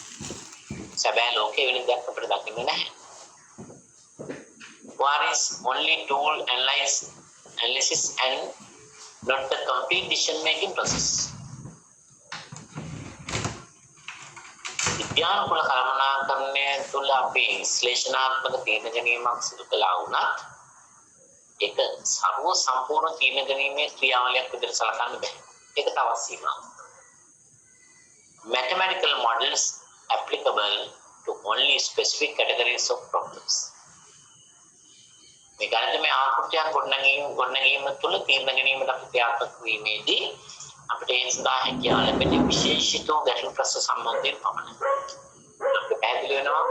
Speaker 1: සැබෑ ලෝකයේ වෙන දෙයක් අපිට දකින්න නැහැ. OR is only tool analysis and not the complete decision making process. විද්‍යානුකූල කළමනාකරණය තුළ අපි විශ්ලේෂණාත්මක තීරණ ගැනීමක් සිදු කළා වුණත් ඒක සර්ව සම්පූර්ණ තීරණ ගැනීමේ ක්‍රියාවලියක් විදිහට සලකන්න බෑ. ඒක තවත් සීමාවක්. Mathematical models applicable to only specific categories of problems. මේ ගණිතමය ආකෘතියක් ගොඩනැගීම තුළ තීරණ ගැනීමට අපි ක්‍රියාත්මක වීමේදී අපිට ඒ සඳහා හැකියාව ලැබෙන්නේ විශේෂිත ගැටළු ප්‍රශ්න සම්බන්ධයෙන් පමණයි. අපිට පැහැදිලි වෙනවා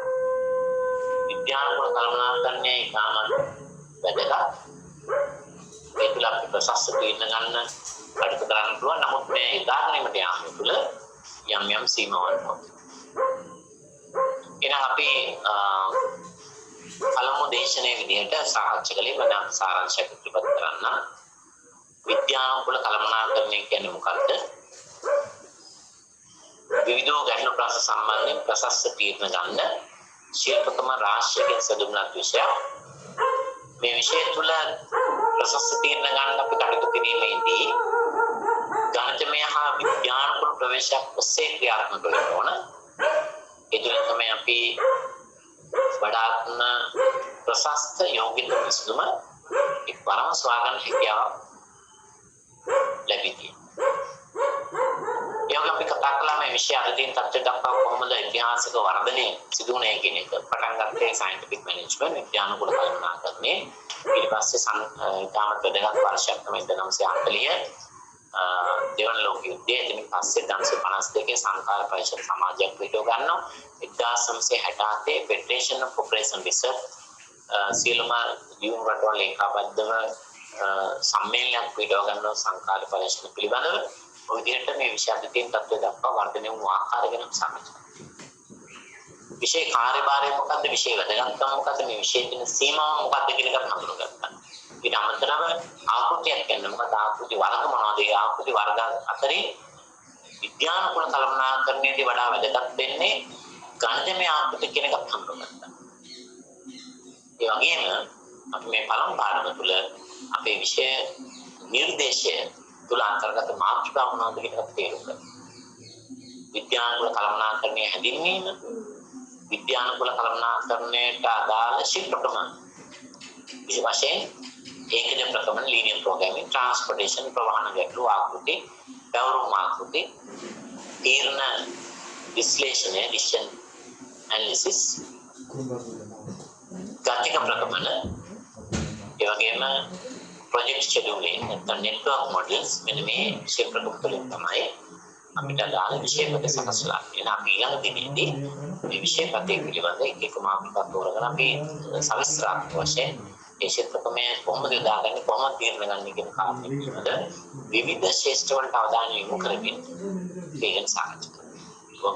Speaker 1: විද්‍යානුකූල කළමනාකරණයේ ඉතාම වැදගත්. ඒ තුළ අපි ප්‍රසස්ත තීරණ ගන්න කටයුතු කරන්න පුළුවන්. නමුත් මේ උදාහරණයකට යාම තුළ යම් යම් සීමාවන් තියෙනවා. එහෙනම් අපි පළමු දේශනාවේ විදිහට සාකච්ඡා කළේ මම සාරාංශයක් ඉදිරිපත් කරන්න. විද්‍යානුකූල කළමනාකරණය කියන්නේ මොකක්ද? විවිධ ගැටළු ප්‍රශ්න සම්බන්ධයෙන් ප්‍රසස්ත තීරණ ගන්න ශිල්පකම රාශියකින් සැදුම්ලත් විෂයක්. මේ විෂය තුළ ප්‍රසස්ත තීරණ ගන්න අපි කටයුතු කිරීමේදී ගණිතමය හා විද්‍යානුකූල ප්‍රවේශයක් ඔස්සේ ක්‍රියාත්මක වෙන්න ඕන. ඒ තුළ තමයි අපි වඩාත්ම ප්‍රසස්ත යෝග්‍යත විසඳුම එක්වරම සොයාගන්න හැකියාව ලැබෙන්නේ. ඒ වගේම අපි කතා කළා මේ විෂය අධ්‍යයන තත්ත්වයට දක්වා කොහොමද ඉතිහාසික වර්ධනය සිදු වුණේ කියන එක. පටන් ගත්තේ සයන්ටිෆික් මැනේජ්මන්ට් විද්‍යානුකූල කළමනාකරණයේ ඊට පස්සේ ඉතාමත් වැදගත් වර්ෂයක් තමයි 1940 දෙවන ලෝක යුද්ධය. එතනින් පස්සේ 1952 සංකාර පරිෂද් සමාජයක් පිටව ගන්නවා. 1967 Federation of Operation Research සියලුම දියුණු රටවල් ඒකාබද්ධව සම්මේලනයක් පිටව ගන්නවා සංකාර පරිෂද් පිළිබඳව. ඔය විදිහට මේ විෂයාධිකයන් තත්ත්වය දක්වා වර්ධනය වූ ආකාරය ගැන සාකච්ඡා. විශේෂ කාර්යභාරය මොකක්ද? විශේෂ වැදගත්කම මොකක්ද? මේ විශේෂ දින සීමාව මොකක්ද කියන එක හඳුනගත්තා. ඊට අමතරව ආකෘතියක් කියන්නේ මොකක්ද? ආකෘති වර්ග මොනවද? ඒ ආකෘති වර්ග අතරේ විද්‍යානුකූල කළමනාකරණයේදී වඩා වැදගත් වෙන්නේ ගණිතමය ආකෘති කියන එකත් හඳුනගත්තා. ඒ වගේම අපි මේ පළමු පාඩම තුළ අපේ විෂය නිර්දේශය තුළ අන්තර්ගත මාතෘකා මොනවද කියන එක තේරුම් ගත්තා. විද්‍යානුකූල කළමනාකරණයේ හැඳින්වීම, විද්‍යානුකූල කළමනාකරණයට අදාළ ශිල්ප ක්‍රම විශේෂයෙන් ඒකද ප්‍රකමන linear programming, transportation, ප්‍රවාහන ගැටළු ආකෘති, පැවරුම් ආකෘති, තීරණ විශ්ලේෂණය, decision analysis, ගතික ප්‍රකමන, ඒ වගේම project scheduling, නැත්නම් network models, මෙන්න මේ ශිල්ප ක්‍රම තුළින් තමයි අපිට අදාළ විෂය පද සකස්ලා තියෙන. අපි ඊළඟ දිනේදී මේ විෂය පදේ පිළිබඳ එක මාතෘකා තෝරගෙන අපි සවිස්තරාත්මක වශයෙන් ඒ ක්ෂේත්‍රකමේ කොහොමද දාගන්නේ, කොහොමද තීරණ ගන්න කියන කාරණේ පිළිබඳ විවිධ ශේෂ්ඨ වලට අවධානය යොමු කරමින් ඒකෙන් සාකච්ඡා කරනවා.